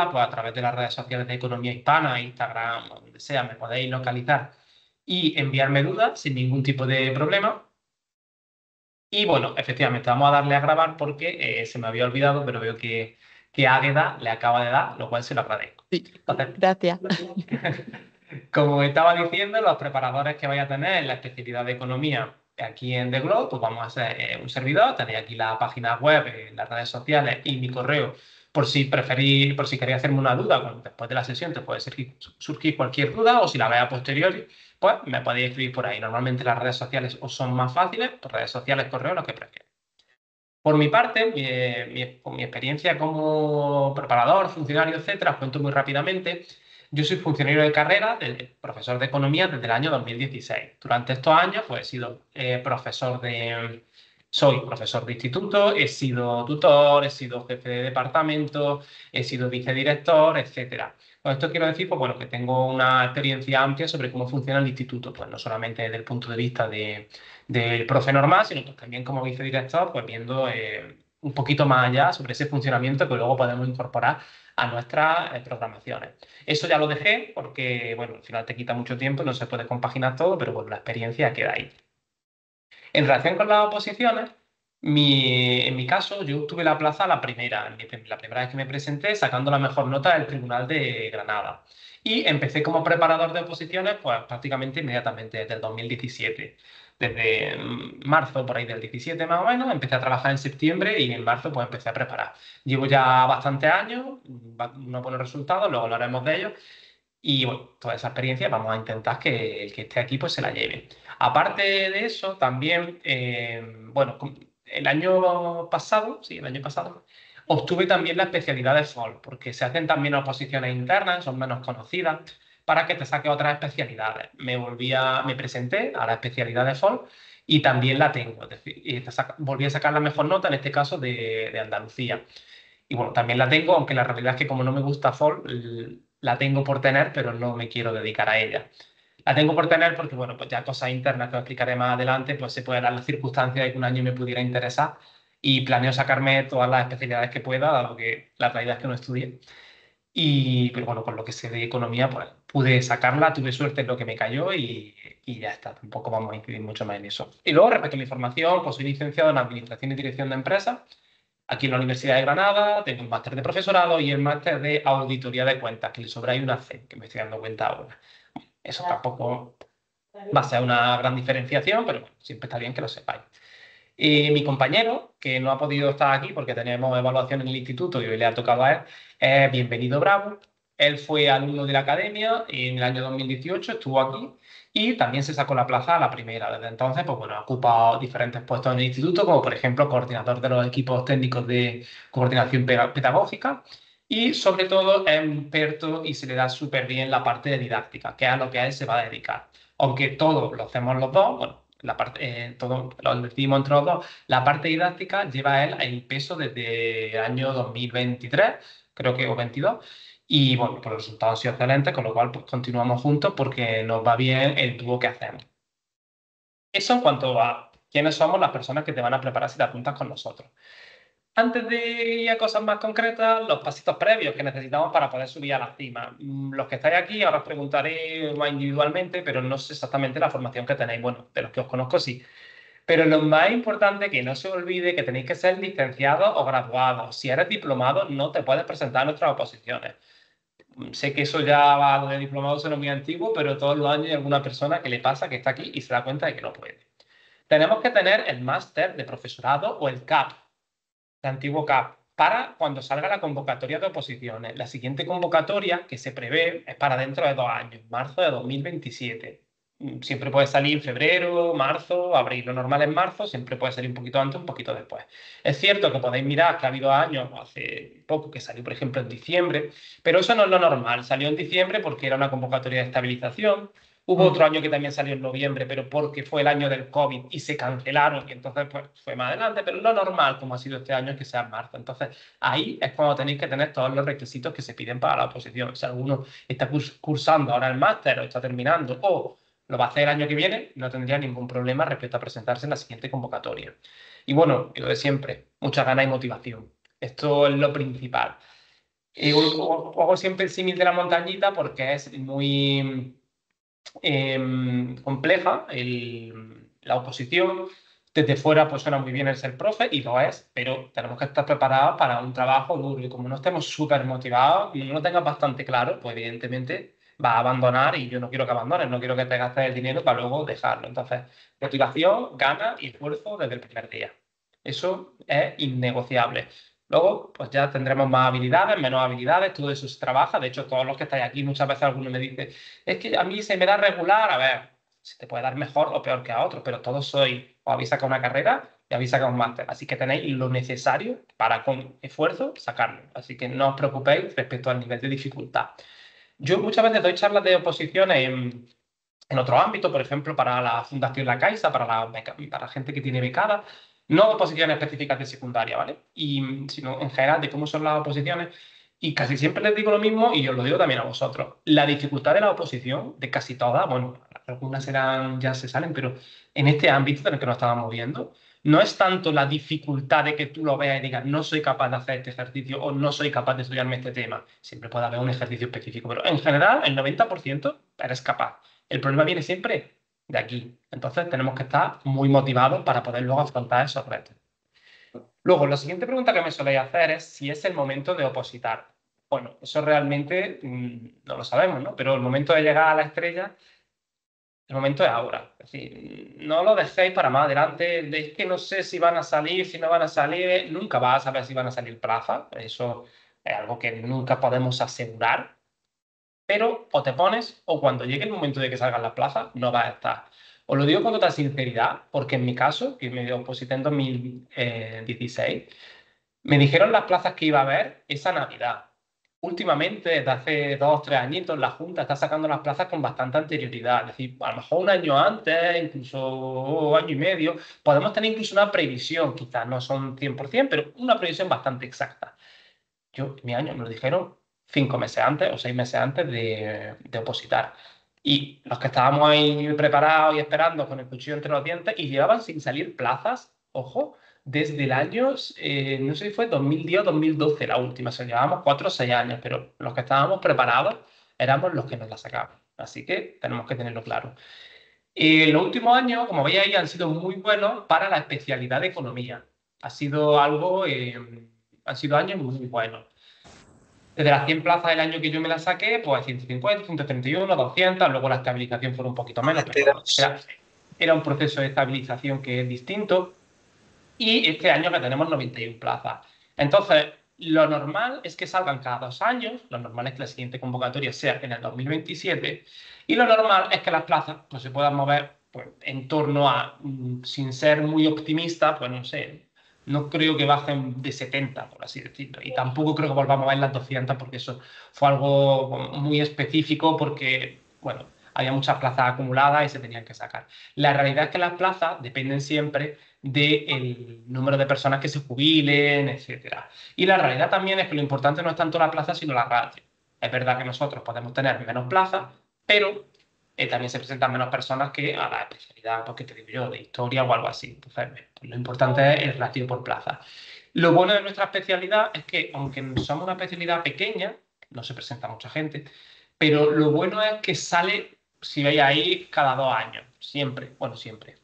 pues a través de las redes sociales de Economía Hispana, Instagram, o donde sea, me podéis localizar y enviarme dudas sin ningún tipo de problema. Y bueno, efectivamente, vamos a darle a grabar porque se me había olvidado, pero veo que Águeda le acaba de dar, lo cual se lo agradezco. Sí, Entonces, gracias. como estaba diciendo, los preparadores que vais a tener en la especialidad de economía aquí en The Globe, pues vamos a hacer un servidor. Tenéis aquí la página web, las redes sociales y mi correo por si preferís, por si queréis hacerme una duda. Después de la sesión te puede surgir cualquier duda, o si la veis a posteriori, pues me podéis escribir por ahí. Normalmente las redes sociales os son más fáciles, pues redes sociales, correo, lo que prefieras. Por mi parte, con mi experiencia como preparador, funcionario, etcétera, os cuento muy rápidamente. Yo soy funcionario de carrera, profesor de economía desde el año 2016. Durante estos años, pues he sido soy profesor de instituto, he sido tutor, he sido jefe de departamento, he sido vicedirector, etcétera. Con esto quiero decir, pues bueno, que tengo una experiencia amplia sobre cómo funciona el instituto, pues no solamente desde el punto de vista del profe normal, sino pues también como vicedirector, pues viendo un poquito más allá sobre ese funcionamiento que luego podemos incorporar a nuestras programaciones. Eso ya lo dejé porque, bueno, al final te quita mucho tiempo y no se puede compaginar todo, pero bueno, la experiencia queda ahí. En relación con las oposiciones, en mi caso, yo obtuve la plaza la primera vez que me presenté, sacando la mejor nota del Tribunal de Granada. Y empecé como preparador de oposiciones, pues prácticamente inmediatamente, desde el 2017. Desde marzo, por ahí del 17 más o menos, empecé a trabajar en septiembre y en marzo pues empecé a preparar. Llevo ya bastantes años, unos buenos resultados, luego hablaremos de ellos. Y bueno, toda esa experiencia vamos a intentar que el que esté aquí pues se la lleve. Aparte de eso, también, bueno, el año pasado, sí, el año pasado, obtuve también la especialidad de FOL, porque se hacen también oposiciones internas, son menos conocidas, para que te saque otras especialidades. Me presenté a la especialidad de FOL y también la tengo. Es decir, volví a sacar la mejor nota, en este caso de Andalucía. Y bueno, también la tengo, aunque la realidad es que como no me gusta FOL, la tengo por tener, pero no me quiero dedicar a ella. La tengo por tener porque, bueno, pues ya cosas internas que os explicaré más adelante, pues se puede dar la circunstancia de que un año me pudiera interesar y planeo sacarme todas las especialidades que pueda, dado que la realidad es que no estudié. Pero bueno, con lo que sé de economía, pues pude sacarla, tuve suerte en lo que me cayó y ya está. Tampoco vamos a incidir mucho más en eso. Y luego, respecto a mi formación, pues soy licenciado en Administración y Dirección de Empresas aquí en la Universidad de Granada. Tengo un máster de profesorado y el máster de Auditoría de Cuentas, que le sobra ahí una C, que me estoy dando cuenta ahora. Eso tampoco va a ser una gran diferenciación, pero bueno, siempre está bien que lo sepáis. Y mi compañero, que no ha podido estar aquí porque tenemos evaluación en el instituto y hoy le ha tocado a él, es Bienvenido Bravo. Él fue alumno de la academia y en el año 2018 estuvo aquí y también se sacó la plaza a la primera. Desde entonces, pues bueno, ha ocupado diferentes puestos en el instituto, como por ejemplo coordinador de los equipos técnicos de coordinación pedagógica y sobre todo es un experto y se le da súper bien la parte de didáctica, que es a lo que a él se va a dedicar. Aunque todo lo hacemos los dos, bueno, todo lo decidimos entre los dos. La parte didáctica lleva él el peso desde el año 2023, creo que, o 22. Y bueno, pues los resultados han sido excelentes, con lo cual pues continuamos juntos porque nos va bien el dúo que hacemos. Eso en cuanto a quiénes somos las personas que te van a preparar si te apuntas con nosotros. Antes de ir a cosas más concretas, los pasitos previos que necesitamos para poder subir a la cima. Los que estáis aquí, ahora os preguntaré más individualmente, pero no sé exactamente la formación que tenéis. Bueno, de los que os conozco sí. Pero lo más importante, que no se olvide que tenéis que ser licenciados o graduados. Si eres diplomado, no te puedes presentar a nuestras oposiciones. Sé que eso ya va, lo de diplomado suena muy antiguo, pero todos los años hay alguna persona que le pasa que está aquí y se da cuenta de que no puede. Tenemos que tener el máster de profesorado o el CAP, el antiguo CAP, para cuando salga la convocatoria de oposiciones. La siguiente convocatoria que se prevé es para dentro de 2 años, marzo de 2027. Siempre puede salir en febrero, marzo, abril. Lo normal es marzo, siempre puede salir un poquito antes, un poquito después. Es cierto que podéis mirar que ha habido años, hace poco, que salió, por ejemplo, en diciembre, pero eso no es lo normal. Salió en diciembre porque era una convocatoria de estabilización. Hubo otro año que también salió en noviembre, pero porque fue el año del COVID y se cancelaron y entonces pues, fue más adelante, pero lo normal, como ha sido este año, es que sea en marzo. Entonces ahí es cuando tenéis que tener todos los requisitos que se piden para la oposición. Si alguno está cursando ahora el máster o está terminando o lo va a hacer el año que viene, no tendría ningún problema respecto a presentarse en la siguiente convocatoria. Y bueno, lo de siempre, muchas ganas y motivación. Esto es lo principal. Y hago siempre el símil de la montañita porque es muy compleja la oposición. Desde fuera pues suena muy bien el ser profe y lo es, pero tenemos que estar preparados para un trabajo duro y como no estemos súper motivados y no lo tengas bastante claro, pues evidentemente vas a abandonar y yo no quiero que abandones, no quiero que te gastes el dinero para luego dejarlo. Entonces, motivación, ganas y esfuerzo desde el primer día. Eso es innegociable. Luego, pues ya tendremos más habilidades, menos habilidades, todo eso se trabaja. De hecho, todos los que estáis aquí, muchas veces alguno me dice, es que a mí se me da regular, a ver, se te puede dar mejor o peor que a otros, pero todos sois, o habéis sacado una carrera y habéis sacado un máster, así que tenéis lo necesario para con esfuerzo sacarlo. Así que no os preocupéis respecto al nivel de dificultad. Yo muchas veces doy charlas de oposición en otro ámbito, por ejemplo, para la Fundación La Caixa, para gente que tiene becada, no oposiciones específicas de secundaria, ¿vale? Sino en general de cómo son las oposiciones. Y casi siempre les digo lo mismo y os lo digo también a vosotros. La dificultad de la oposición, de casi todas, bueno, algunas ya se salen, pero en este ámbito en el que nos estamos moviendo, no es tanto la dificultad de que tú lo veas y digas, no soy capaz de hacer este ejercicio o no soy capaz de estudiarme este tema. Siempre puede haber un ejercicio específico, pero en general, el 90% eres capaz. El problema viene siempre de aquí. Entonces tenemos que estar muy motivados para poder luego afrontar esos retos. Luego, la siguiente pregunta que me soléis hacer es si es el momento de opositar. Bueno, eso realmente no lo sabemos, ¿no? Pero el momento de llegar a la estrella, el momento es ahora. Es decir, no lo dejéis para más adelante. Es que no sé si van a salir, si no van a salir. Nunca vas a saber si van a salir plazas. Eso es algo que nunca podemos asegurar. Pero o te pones o cuando llegue el momento de que salgan las plazas, no vas a estar. Os lo digo con total sinceridad, porque en mi caso, que me oposité en 2016, me dijeron las plazas que iba a haber esa Navidad. Últimamente, desde hace 2 o 3 añitos, la Junta está sacando las plazas con bastante anterioridad. Es decir, a lo mejor un año antes, incluso año y medio, podemos tener incluso una previsión, quizás no son 100%, pero una previsión bastante exacta. Mi año me lo dijeron 5 meses antes o 6 meses antes de opositar. Y los que estábamos ahí preparados y esperando con el cuchillo entre los dientes y llevaban sin salir plazas, ojo, desde el año, no sé si fue 2010 o 2012 la última, o sea, llevábamos 4 o 6 años, pero los que estábamos preparados éramos los que nos la sacaban. Así que tenemos que tenerlo claro. Los últimos años, como veis ahí, han sido muy buenos para la especialidad de economía. Ha sido algo, han sido años muy buenos. Desde las 100 plazas del año que yo me las saqué, pues 150, 131, 200, luego la estabilización fue un poquito menos, pero bueno, era un proceso de estabilización que es distinto. Y este año que tenemos 91 plazas. Entonces, lo normal es que salgan cada 2 años, lo normal es que la siguiente convocatoria sea en el 2027, y lo normal es que las plazas pues, se puedan mover pues, en torno a, sin ser muy optimista, pues no sé, no creo que bajen de 70, por así decirlo, y tampoco creo que volvamos a ver las 200 porque eso fue algo muy específico porque, bueno, había muchas plazas acumuladas y se tenían que sacar. La realidad es que las plazas dependen siempre del número de personas que se jubilen, etcétera. Y la realidad también es que lo importante no es tanto la plaza, sino la ratio. Es verdad que nosotros podemos tener menos plazas, pero también se presentan menos personas que a la especialidad, porque te digo yo, de historia o algo así. Entonces, lo importante es el ratio por plaza. Lo bueno de nuestra especialidad es que, aunque somos una especialidad pequeña, no se presenta mucha gente, pero lo bueno es que sale, si veis ahí, cada 2 años, siempre, bueno, siempre.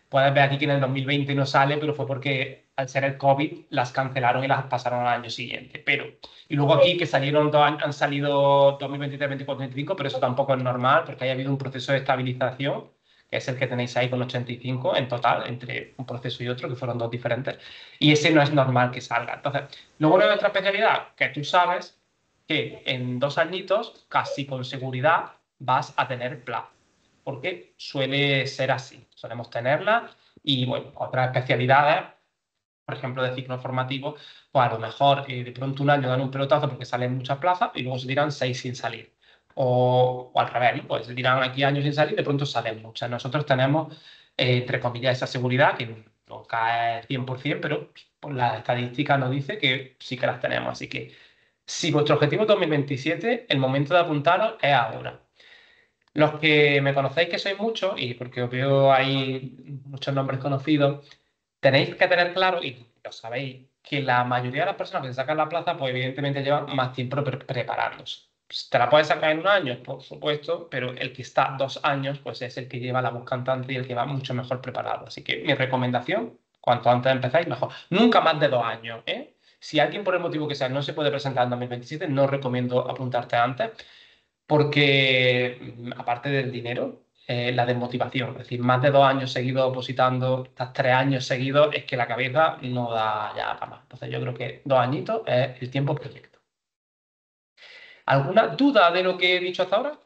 Puedes ver aquí que en el 2020 no sale, pero fue porque al ser el COVID las cancelaron y las pasaron al año siguiente. Y luego aquí que salieron han salido 2023, 24, 25, pero eso tampoco es normal porque haya habido un proceso de estabilización, que es el que tenéis ahí con 85 en total, entre un proceso y otro, que fueron dos diferentes. Y ese no es normal que salga. Entonces, lo bueno de nuestra especialidad, que tú sabes que en 2 añitos, casi con seguridad, vas a tener plaza porque suele ser así, solemos tenerla y bueno, otras especialidades, por ejemplo de ciclo formativo, pues a lo mejor de pronto un año dan un pelotazo porque salen muchas plazas y luego se tiran 6 sin salir. O al revés, ¿no? Pues se tiran aquí años sin salir y de pronto salen muchas. Nosotros tenemos, entre comillas, esa seguridad que no cae 100%, pero pues, la estadística nos dice que sí que las tenemos. Así que si vuestro objetivo es 2027, el momento de apuntaros es ahora. Los que me conocéis, que sois muchos, y porque os veo ahí muchos nombres conocidos, tenéis que tener claro, y lo sabéis, que la mayoría de las personas que se sacan la plaza, pues evidentemente llevan más tiempo preparándose. Pues, ¿te la puedes sacar en un año? Por supuesto, pero el que está 2 años, pues es el que lleva la voz cantante y el que va mucho mejor preparado. Así que mi recomendación, cuanto antes empezáis, mejor. Nunca más de 2 años, ¿eh? Si alguien por el motivo que sea no se puede presentar en 2027, no recomiendo apuntarte antes, porque aparte del dinero, la desmotivación, es decir, más de 2 años seguidos opositando, estas 3 años seguidos, es que la cabeza no da ya para más. Entonces yo creo que 2 añitos es el tiempo perfecto. ¿Alguna duda de lo que he dicho hasta ahora?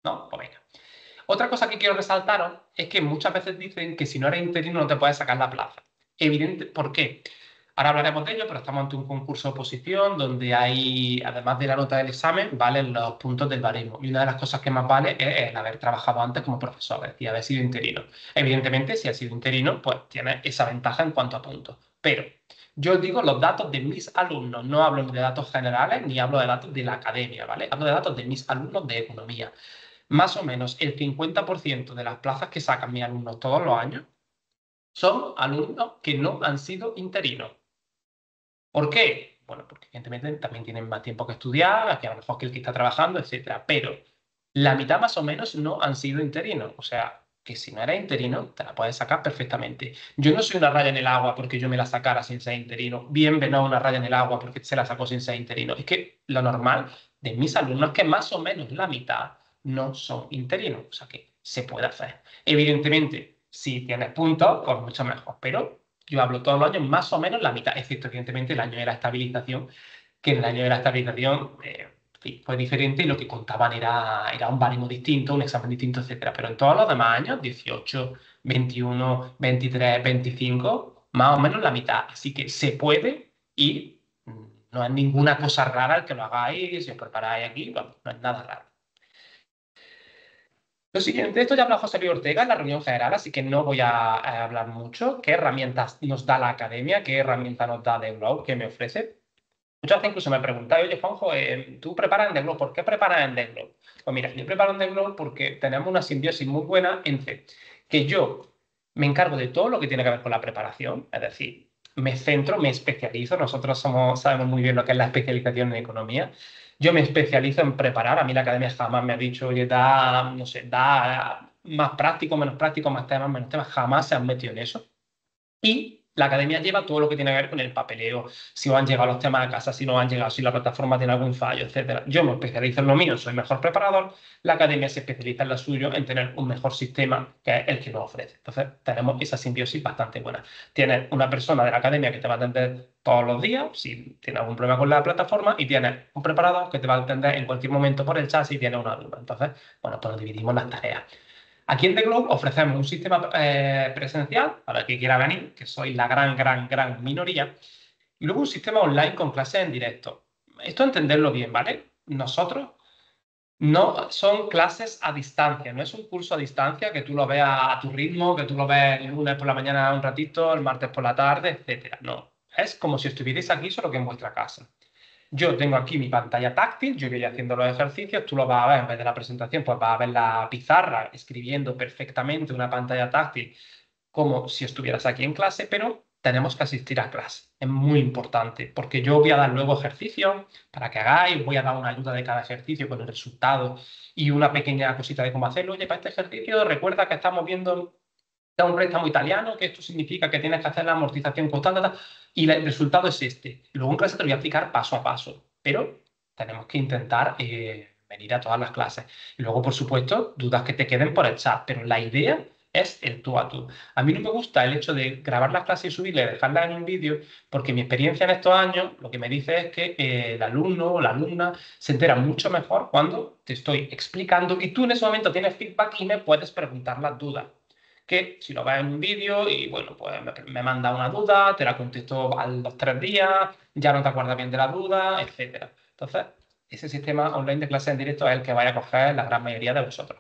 No, pues venga. Otra cosa que quiero resaltaros es que muchas veces dicen que si no eres interino no te puedes sacar la plaza. Evidente, ¿por qué? Ahora hablaremos de ello, pero estamos ante un concurso de oposición donde hay, además de la nota del examen, valen los puntos del barismo. Y una de las cosas que más vale es el haber trabajado antes como profesor, es decir, haber sido interino. Evidentemente, si has sido interino, pues tienes esa ventaja en cuanto a puntos. Pero yo os digo los datos de mis alumnos, no hablo ni de datos generales ni hablo de datos de la academia, ¿vale? Hablo de datos de mis alumnos de economía. Más o menos el 50% de las plazas que sacan mis alumnos todos los años son alumnos que no han sido interinos. ¿Por qué? Bueno, porque evidentemente también tienen más tiempo que estudiar, que a lo mejor que el que está trabajando, etcétera. Pero la mitad más o menos no han sido interinos. O sea, que si no eres interino, te la puedes sacar perfectamente. Yo no soy una raya en el agua porque yo me la sacara sin ser interino. Bien, no una raya en el agua porque se la sacó sin ser interino. Es que lo normal de mis alumnos es que más o menos la mitad no son interinos. O sea, que se puede hacer. Evidentemente, si tienes puntos, pues mucho mejor. Pero yo hablo todos los años más o menos la mitad, excepto evidentemente el año de la estabilización, que en el año de la estabilización sí, fue diferente y lo que contaban era un baremo distinto, un examen distinto, etcétera. Pero en todos los demás años, 18, 21, 23, 25, más o menos la mitad. Así que se puede y no es ninguna cosa rara el que lo hagáis, si os preparáis aquí, vamos, no es nada raro. Lo siguiente, esto ya habló José Luis Ortega en la reunión general, así que no voy a hablar mucho. ¿Qué herramientas nos da la academia? ¿Qué herramienta nos da Develop? ¿Qué me ofrece? Muchas veces incluso me preguntáis, oye, Juanjo, ¿tú preparas en Develop? ¿Por qué preparas en Develop? Pues mira, yo preparo en Develop porque tenemos una simbiosis muy buena entre que yo me encargo de todo lo que tiene que ver con la preparación, es decir, me centro, me especializo. Nosotros sabemos muy bien lo que es la especialización en economía. Yo me especializo en preparar. A mí la academia jamás me ha dicho, oye, da, no sé, da más práctico, más temas, menos temas. Jamás se han metido en eso. Y la academia lleva todo lo que tiene que ver con el papeleo, si os han llegado los temas a casa, si no han llegado, si la plataforma tiene algún fallo, etcétera. Yo me especializo en lo mío, soy mejor preparador. La academia se especializa en lo suyo, en tener un mejor sistema que es el que nos ofrece. Entonces, tenemos esa simbiosis bastante buena. Tienes una persona de la academia que te va a atender todos los días, si tienes algún problema con la plataforma, y tienes un preparador que te va a atender en cualquier momento por el chat si tienes una duda. Entonces, bueno, pues nos dividimos las tareas. Aquí en The Globe ofrecemos un sistema presencial para el que quiera venir, que soy la gran minoría, y luego un sistema online con clases en directo. Esto entenderlo bien, ¿vale? Nosotros no son clases a distancia, no es un curso a distancia que tú lo veas a tu ritmo, que tú lo ves el lunes por la mañana un ratito, el martes por la tarde, etcétera. No, es como si estuvierais aquí, solo que en vuestra casa. Yo tengo aquí mi pantalla táctil, yo voy haciendo los ejercicios, tú lo vas a ver en vez de la presentación, pues vas a ver la pizarra escribiendo perfectamente una pantalla táctil como si estuvieras aquí en clase, pero tenemos que asistir a clase. Es muy importante porque yo voy a dar luego ejercicios para que hagáis, voy a dar una ayuda de cada ejercicio con el resultado y una pequeña cosita de cómo hacerlo. Oye, para este ejercicio recuerda que estamos viendo da un préstamo italiano, que esto significa que tienes que hacer la amortización constante, y el resultado es este. Luego en clase te lo voy a explicar paso a paso, pero tenemos que intentar venir a todas las clases. Y luego, por supuesto, dudas que te queden por el chat, pero la idea es el tú a tú. A mí no me gusta el hecho de grabar las clases y subirlas y dejarlas en un vídeo, porque mi experiencia en estos años lo que me dice es que el alumno o la alumna se entera mucho mejor cuando te estoy explicando y tú en ese momento tienes feedback y me puedes preguntar las dudas que si lo ves en un vídeo y bueno, pues me manda una duda, te la contesto a los 3 días, ya no te acuerdas bien de la duda, etcétera. Entonces, ese sistema online de clase en directo es el que vaya a coger la gran mayoría de vosotros.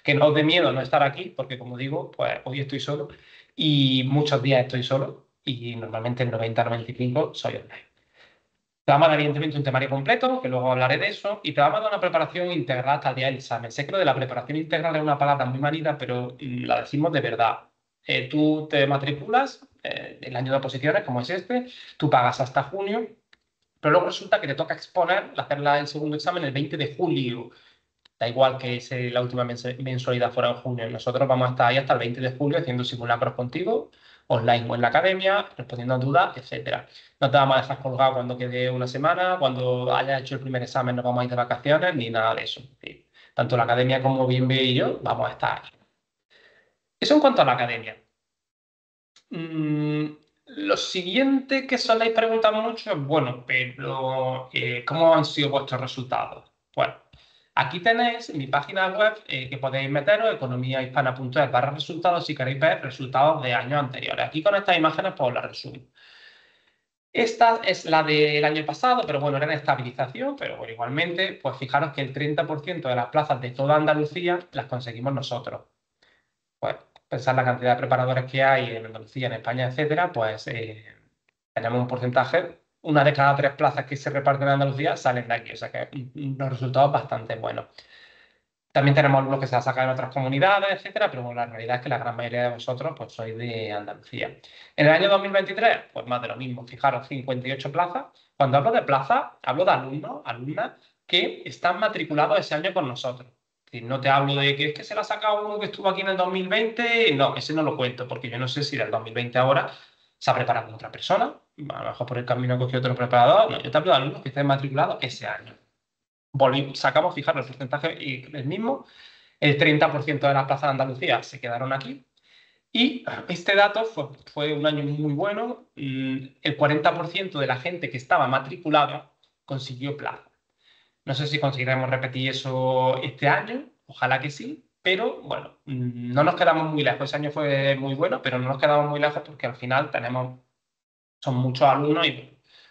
Que no os dé miedo no estar aquí, porque como digo, pues hoy estoy solo y muchos días estoy solo y normalmente el 90-95 soy online. Te vamos a dar, evidentemente, un temario completo, que luego hablaré de eso, y te vamos a dar una preparación integral hasta el día del examen. Sé que lo de la preparación integral es una palabra muy manida, pero la decimos de verdad. Tú te matriculas, el año de oposiciones, como es este, tú pagas hasta junio, pero luego resulta que te toca exponer, hacer el segundo examen el 20 de julio. Da igual que la última mensualidad fuera en junio. Nosotros vamos a estar ahí hasta el 20 de julio haciendo simulacros contigo, online o en la academia, respondiendo a dudas, etcétera. No te vamos a dejar colgado cuando quede una semana, cuando hayas hecho el primer examen no vamos a ir de vacaciones, ni nada de eso. Es decir, tanto la academia como Bienve y yo vamos a estar ahí. Eso en cuanto a la academia. Mm, lo siguiente que soléis preguntar mucho es, bueno, pero ¿cómo han sido vuestros resultados? Bueno, aquí tenéis mi página web que podéis meteros, economiahispana.es/resultados, si queréis ver resultados de años anteriores. Aquí con estas imágenes pues os las resumo. Esta es la del año pasado, pero bueno, era en estabilización, pero bueno, igualmente, pues fijaros que el 30% de las plazas de toda Andalucía las conseguimos nosotros. Pues pensar la cantidad de preparadores que hay en Andalucía, en España, etcétera, pues tenemos un porcentaje, una de cada 3 plazas que se reparten en Andalucía salen de aquí, o sea que los resultados bastante buenos. También tenemos algunos que se han sacado en otras comunidades, etcétera, pero bueno, la realidad es que la gran mayoría de vosotros pues sois de Andalucía. En el año 2023, pues más de lo mismo, fijaros, 58 plazas. Cuando hablo de plazas, hablo de alumnos, alumnas que están matriculados ese año con nosotros. Es decir, no te hablo de que es que se la ha sacado uno que estuvo aquí en el 2020, no, ese no lo cuento, porque yo no sé si del 2020 ahora se ha preparado con otra persona, a lo mejor por el camino ha cogido otro preparador, no, yo te hablo de alumnos que estén matriculados ese año. Sacamos, fijar el porcentaje y el mismo, el 30% de las plazas de Andalucía se quedaron aquí. Y este dato fue un año muy bueno. El 40% de la gente que estaba matriculada consiguió plaza. No sé si conseguiremos repetir eso este año, ojalá que sí, pero bueno, no nos quedamos muy lejos. Ese año fue muy bueno, pero no nos quedamos muy lejos porque al final son muchos alumnos y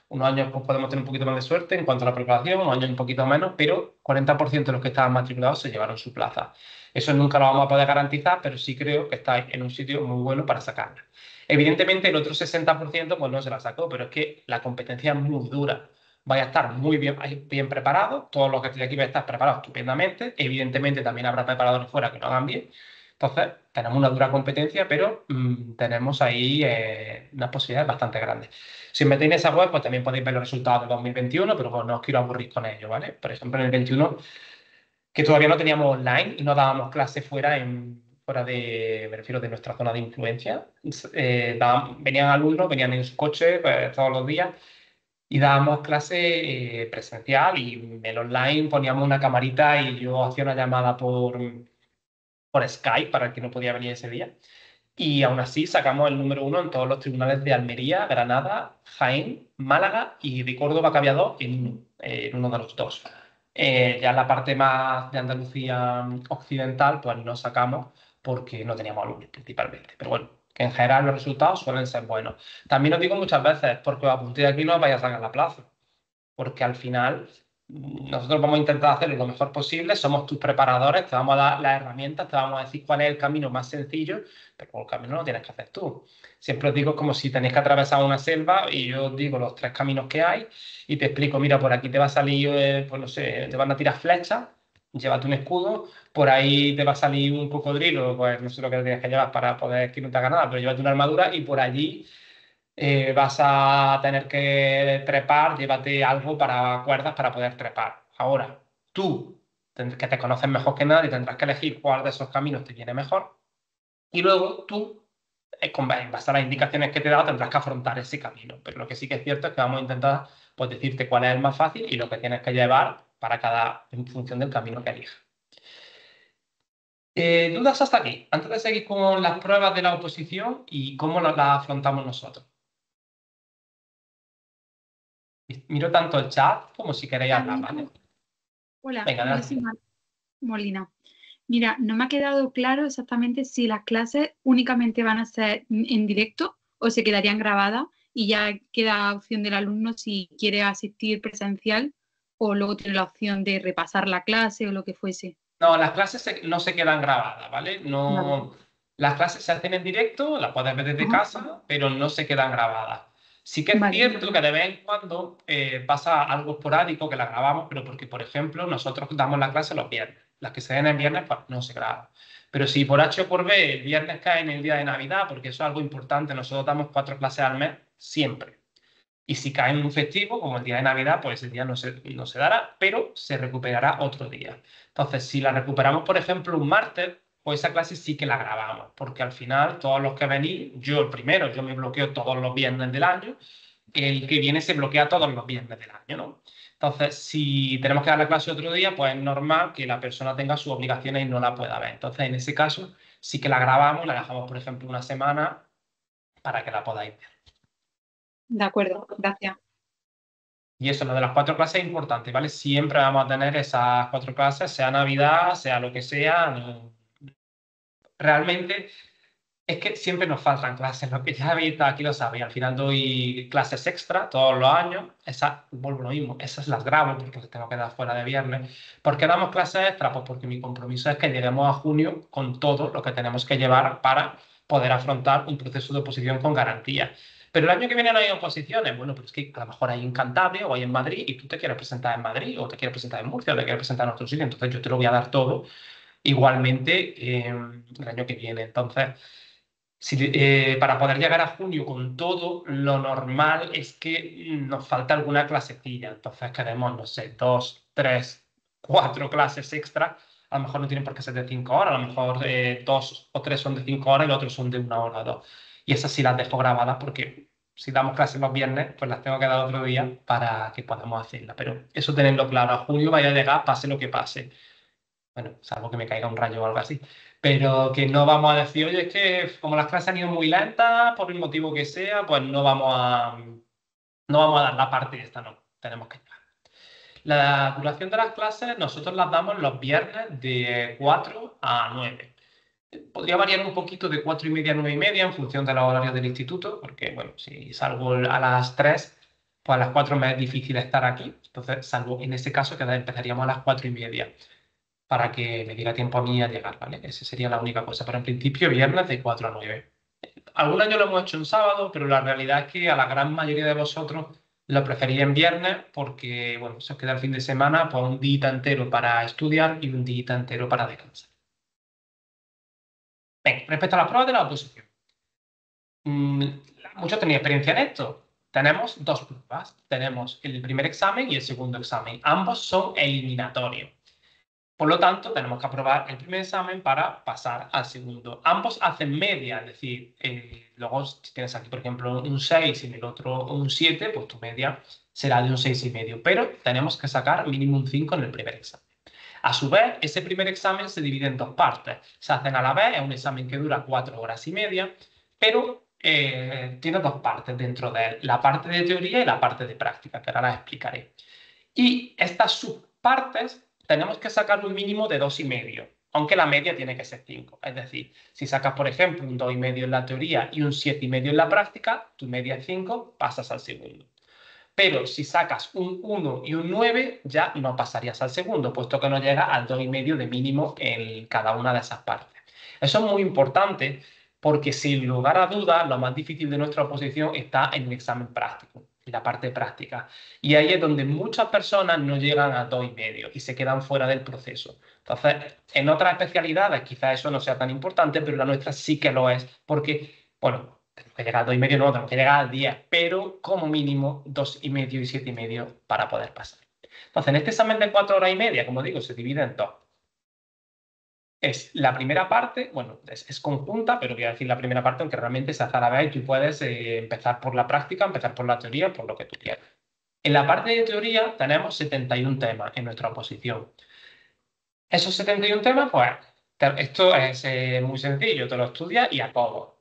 unos años pues, podemos tener un poquito más de suerte en cuanto a la preparación, unos años un poquito menos, pero 40% de los que estaban matriculados se llevaron su plaza. Eso nunca lo vamos a poder garantizar, pero sí creo que estáis en un sitio muy bueno para sacarla. Evidentemente, el otro 60% pues no se la sacó, pero es que la competencia es muy dura. Vaya a estar muy bien preparado, todos los que estéis aquí vais a estar preparados estupendamente. Evidentemente, también habrá preparadores fuera que no hagan bien. Entonces, tenemos una dura competencia, pero tenemos ahí unas posibilidades bastante grandes. Si os metéis en esa web, pues también podéis ver los resultados del 2021, pero bueno, no os quiero aburrir con ello, ¿vale? Por ejemplo, en el 21, que todavía no teníamos online y no dábamos clases fuera de, me refiero, de nuestra zona de influencia. Venían alumnos, venían en sus coches todos los días y dábamos clase presencial y en el online poníamos una camarita y yo hacía una llamada por Skype para el que no podía venir ese día. Y aún así sacamos el número uno en todos los tribunales de Almería, Granada, Jaén, Málaga y de Córdoba, que había dos, en uno de los dos. Ya en la parte más de Andalucía occidental, pues no sacamos porque no teníamos alumnos principalmente. Pero bueno, que en general los resultados suelen ser buenos. También os digo muchas veces, porque os apuntéis aquí no os vais a sacar la plaza porque al final nosotros vamos a intentar hacerlo lo mejor posible, somos tus preparadores, te vamos a dar las herramientas, te vamos a decir cuál es el camino más sencillo, pero el camino lo tienes que hacer tú. Siempre os digo como si tenéis que atravesar una selva y yo os digo los 3 caminos que hay y te explico, mira, por aquí te va a salir, pues no sé, te van a tirar flechas, llévate un escudo, por ahí te va a salir un cocodrilo, pues no sé lo que tienes que llevar para poder que no te haga nada, pero llévate una armadura y por allí vas a tener que trepar, llévate algo para cuerdas para poder trepar. Ahora, tú, que te conoces mejor que nadie, tendrás que elegir cuál de esos caminos te viene mejor. Y luego tú, con base a las indicaciones que te he dado, tendrás que afrontar ese camino. Pero lo que sí que es cierto es que vamos a intentar pues, decirte cuál es el más fácil y lo que tienes que llevar para en función del camino que elijas. ¿Dudas hasta aquí? Antes de seguir con las pruebas de la oposición y cómo las afrontamos nosotros. Miro tanto el chat como si queréis hablar, ¿vale? Hola, Venga, yo soy adelante. Molina. Mira, no me ha quedado claro exactamente si las clases únicamente van a ser en directo o se quedarían grabadas y ya queda opción del alumno si quiere asistir presencial o luego tiene la opción de repasar la clase o lo que fuese. No, las clases no se quedan grabadas, ¿vale? Vale. No, las clases se hacen en directo, las puedes ver desde Ajá. casa, pero no se quedan grabadas. Sí que es Vale. cierto que de vez en cuando pasa algo esporádico que la grabamos, pero porque, por ejemplo, nosotros damos la clase los viernes. Las que se den en viernes, pues no se graban. Pero si por H o por B el viernes cae en el día de Navidad, porque eso es algo importante, nosotros damos 4 clases al mes, siempre. Y si cae en un festivo, como el día de Navidad, pues ese día no se dará, pero se recuperará otro día. Entonces, si la recuperamos, por ejemplo, un martes, pues esa clase sí que la grabamos, porque al final todos los que venís, yo el primero, yo me bloqueo todos los viernes del año, el que viene se bloquea todos los viernes del año, ¿no? Entonces, si tenemos que dar la clase otro día, pues es normal que la persona tenga sus obligaciones y no la pueda ver. Entonces, en ese caso, sí que la grabamos, la dejamos, por ejemplo, una semana para que la podáis ver. De acuerdo, gracias. Y eso, lo de las 4 clases es importante, ¿vale? Siempre vamos a tener esas 4 clases, sea Navidad, sea lo que sea. Realmente es que siempre nos faltan clases, lo que ya habéis estado aquí lo sabéis. Al final doy clases extra todos los años. Esas, vuelvo a lo mismo, esas las grabo porque las tengo que dar fuera de viernes. ¿Por qué damos clases extra? Pues porque mi compromiso es que lleguemos a junio con todo lo que tenemos que llevar para poder afrontar un proceso de oposición con garantía. Pero el año que viene no hay oposiciones. Bueno, pero es que a lo mejor hay en Cantabria o hay en Madrid y tú te quieres presentar en Madrid o te quieres presentar en Murcia o te quieres presentar en otro sitio. Entonces yo te lo voy a dar todo igualmente el año que viene. Entonces, para poder llegar a junio con todo, lo normal es que nos falta alguna clasecilla. Entonces queremos, no sé, 2, 3, 4 clases extra. A lo mejor no tienen por qué ser de 5 horas, a lo mejor 2 o 3 son de 5 horas y los otros son de 1 hora o 2. Y esas sí las dejo grabadas porque si damos clases los viernes, pues las tengo que dar otro día para que podamos hacerlas. Pero eso tenerlo claro, a junio vaya a llegar, pase lo que pase. Bueno, salvo que me caiga un rayo o algo así. Pero que no vamos a decir, oye, es que como las clases han ido muy lentas, por el motivo que sea, pues no vamos a dar la parte esta, no. Tenemos que llegar. La duración de las clases nosotros las damos los viernes de 4 a 9. Podría variar un poquito de 4:30 a 9:30 en función de los horarios del instituto, porque, bueno, si salgo a las 3, pues a las 4 me es difícil estar aquí. Entonces, salvo en ese caso que empezaríamos a las 4:30 para que me diera tiempo a mí a llegar, ¿vale? Esa sería la única cosa. Pero en principio, viernes de 4 a 9. Algún año lo hemos hecho en sábado, pero la realidad es que a la gran mayoría de vosotros lo preferís en viernes porque, bueno, se os queda el fin de semana, pues un día entero para estudiar y un día entero para descansar. Bien, respecto a las pruebas de la oposición. Mm, Muchos tenéis experiencia en esto. Tenemos 2 pruebas. Tenemos el primer examen y el segundo examen. Ambos son eliminatorios. Por lo tanto, tenemos que aprobar el primer examen para pasar al segundo. Ambos hacen media, es decir, luego si tienes aquí, por ejemplo, un 6 y en el otro un 7, pues tu media será de un 6,5. Pero tenemos que sacar mínimo un 5 en el primer examen. A su vez, ese primer examen se divide en 2 partes. Se hacen a la vez, es un examen que dura 4 horas y media, pero tiene 2 partes dentro de él, la parte de teoría y la parte de práctica, que ahora las explicaré. Y estas subpartes tenemos que sacar un mínimo de 2,5, aunque la media tiene que ser 5. Es decir, si sacas, por ejemplo, un 2,5 en la teoría y un 7,5 en la práctica, tu media es 5, pasas al segundo. Pero si sacas un 1 y un 9, ya no pasarías al segundo, puesto que no llega al 2,5 de mínimo en cada una de esas partes. Eso es muy importante porque sin lugar a dudas lo más difícil de nuestra oposición está en el examen práctico, en la parte práctica. Y ahí es donde muchas personas no llegan a 2,5 y se quedan fuera del proceso. Entonces, en otras especialidades quizás eso no sea tan importante, pero la nuestra sí que lo es, porque, bueno, tenemos que llegar a 2,5, no, tenemos que llegar a 10, pero como mínimo 2,5 y 7,5 para poder pasar. Entonces, en este examen de 4 horas y media, como digo, se divide en 2. Es la primera parte, bueno, es conjunta, pero voy a decir la primera parte, aunque realmente se hace a la vez y tú puedes empezar por la práctica, empezar por la teoría, por lo que tú quieras. En la parte de teoría tenemos 71 temas en nuestra oposición. Esos 71 temas, pues, esto es muy sencillo, te lo estudias y a todos.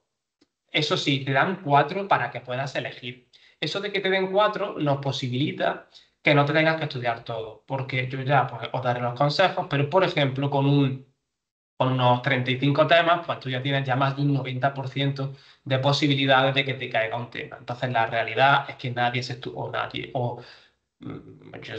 Eso sí, te dan 4 para que puedas elegir. Eso de que te den 4 nos posibilita que no te tengas que estudiar todo, porque yo ya pues, os daré los consejos, pero por ejemplo, con unos 35 temas, pues tú ya tienes ya más de un 90% de posibilidades de que te caiga un tema. Entonces, la realidad es que nadie se estudia, o nadie, yo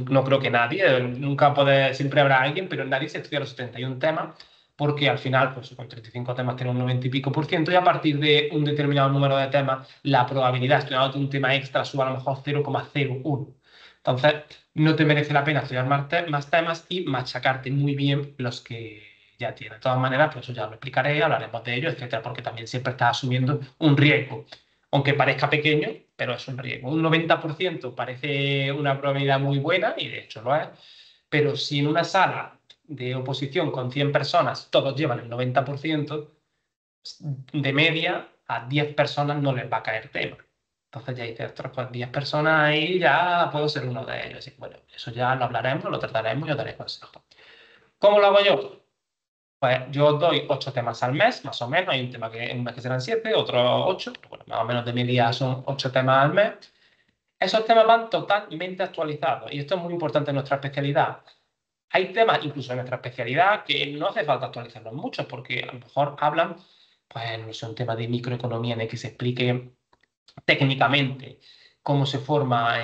no creo que nadie, nunca puede, siempre habrá alguien, pero nadie se estudia los 71 temas, porque al final, pues con 35 temas tiene un 90 y pico por ciento, y a partir de un determinado número de temas, la probabilidad de estudiar un tema extra sube a lo mejor 0,01. Entonces, no te merece la pena estudiar más temas y machacarte muy bien los que ya tienes. De todas maneras, pues eso ya lo explicaré, hablaremos de ello, etcétera, porque también siempre estás asumiendo un riesgo, aunque parezca pequeño, pero es un riesgo. Un 90% parece una probabilidad muy buena, y de hecho lo es, pero si en una sala de oposición con 100 personas todos llevan el 90%, de media a 10 personas no les va a caer tema. Entonces ya dices, ostras, pues 10 personas ahí ya puedo ser uno de ellos. Y bueno, eso ya lo hablaremos, lo trataremos, yo daré consejos. ¿Cómo lo hago yo? Pues yo doy 8 temas al mes, más o menos. Hay un tema que en un mes que serán 7, otro 8. Bueno, más o menos de media son 8 temas al mes. Esos temas van totalmente actualizados. Y esto es muy importante en nuestra especialidad. Hay temas, incluso en nuestra especialidad, que no hace falta actualizarlos mucho, porque a lo mejor hablan, pues, no sé, un tema de microeconomía en el que se explique técnicamente cómo se forma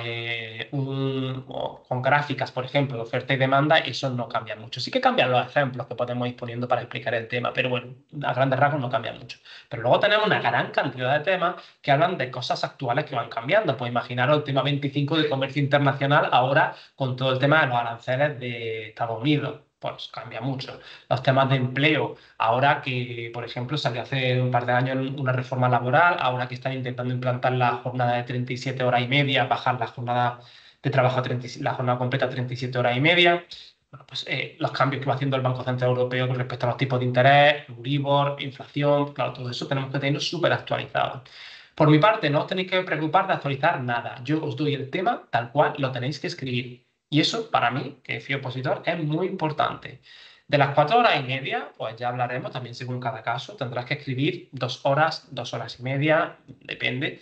con gráficas, por ejemplo, de oferta y demanda, eso no cambia mucho. Sí que cambian los ejemplos que podemos ir poniendo para explicar el tema, pero bueno, a grandes rasgos no cambia mucho. Pero luego tenemos una gran cantidad de temas que hablan de cosas actuales que van cambiando. Pues imaginaros el tema 25 de comercio internacional ahora con todo el tema de los aranceles de Estados Unidos. Pues cambia mucho. Los temas de empleo, ahora que, por ejemplo, salió hace un par de años una reforma laboral, ahora que están intentando implantar la jornada de 37 horas y media, bajar la jornada de trabajo a 30 la jornada completa a 37 horas y media. Bueno, pues los cambios que va haciendo el Banco Central Europeo con respecto a los tipos de interés, Euribor, inflación, claro, todo eso tenemos que tenerlo súper actualizado. Por mi parte, no os tenéis que preocupar de actualizar nada. Yo os doy el tema tal cual lo tenéis que escribir. Y eso, para mí, que fui opositor, es muy importante. De las 4 horas y media, pues ya hablaremos también según cada caso. Tendrás que escribir 2 horas, 2 horas y media, depende.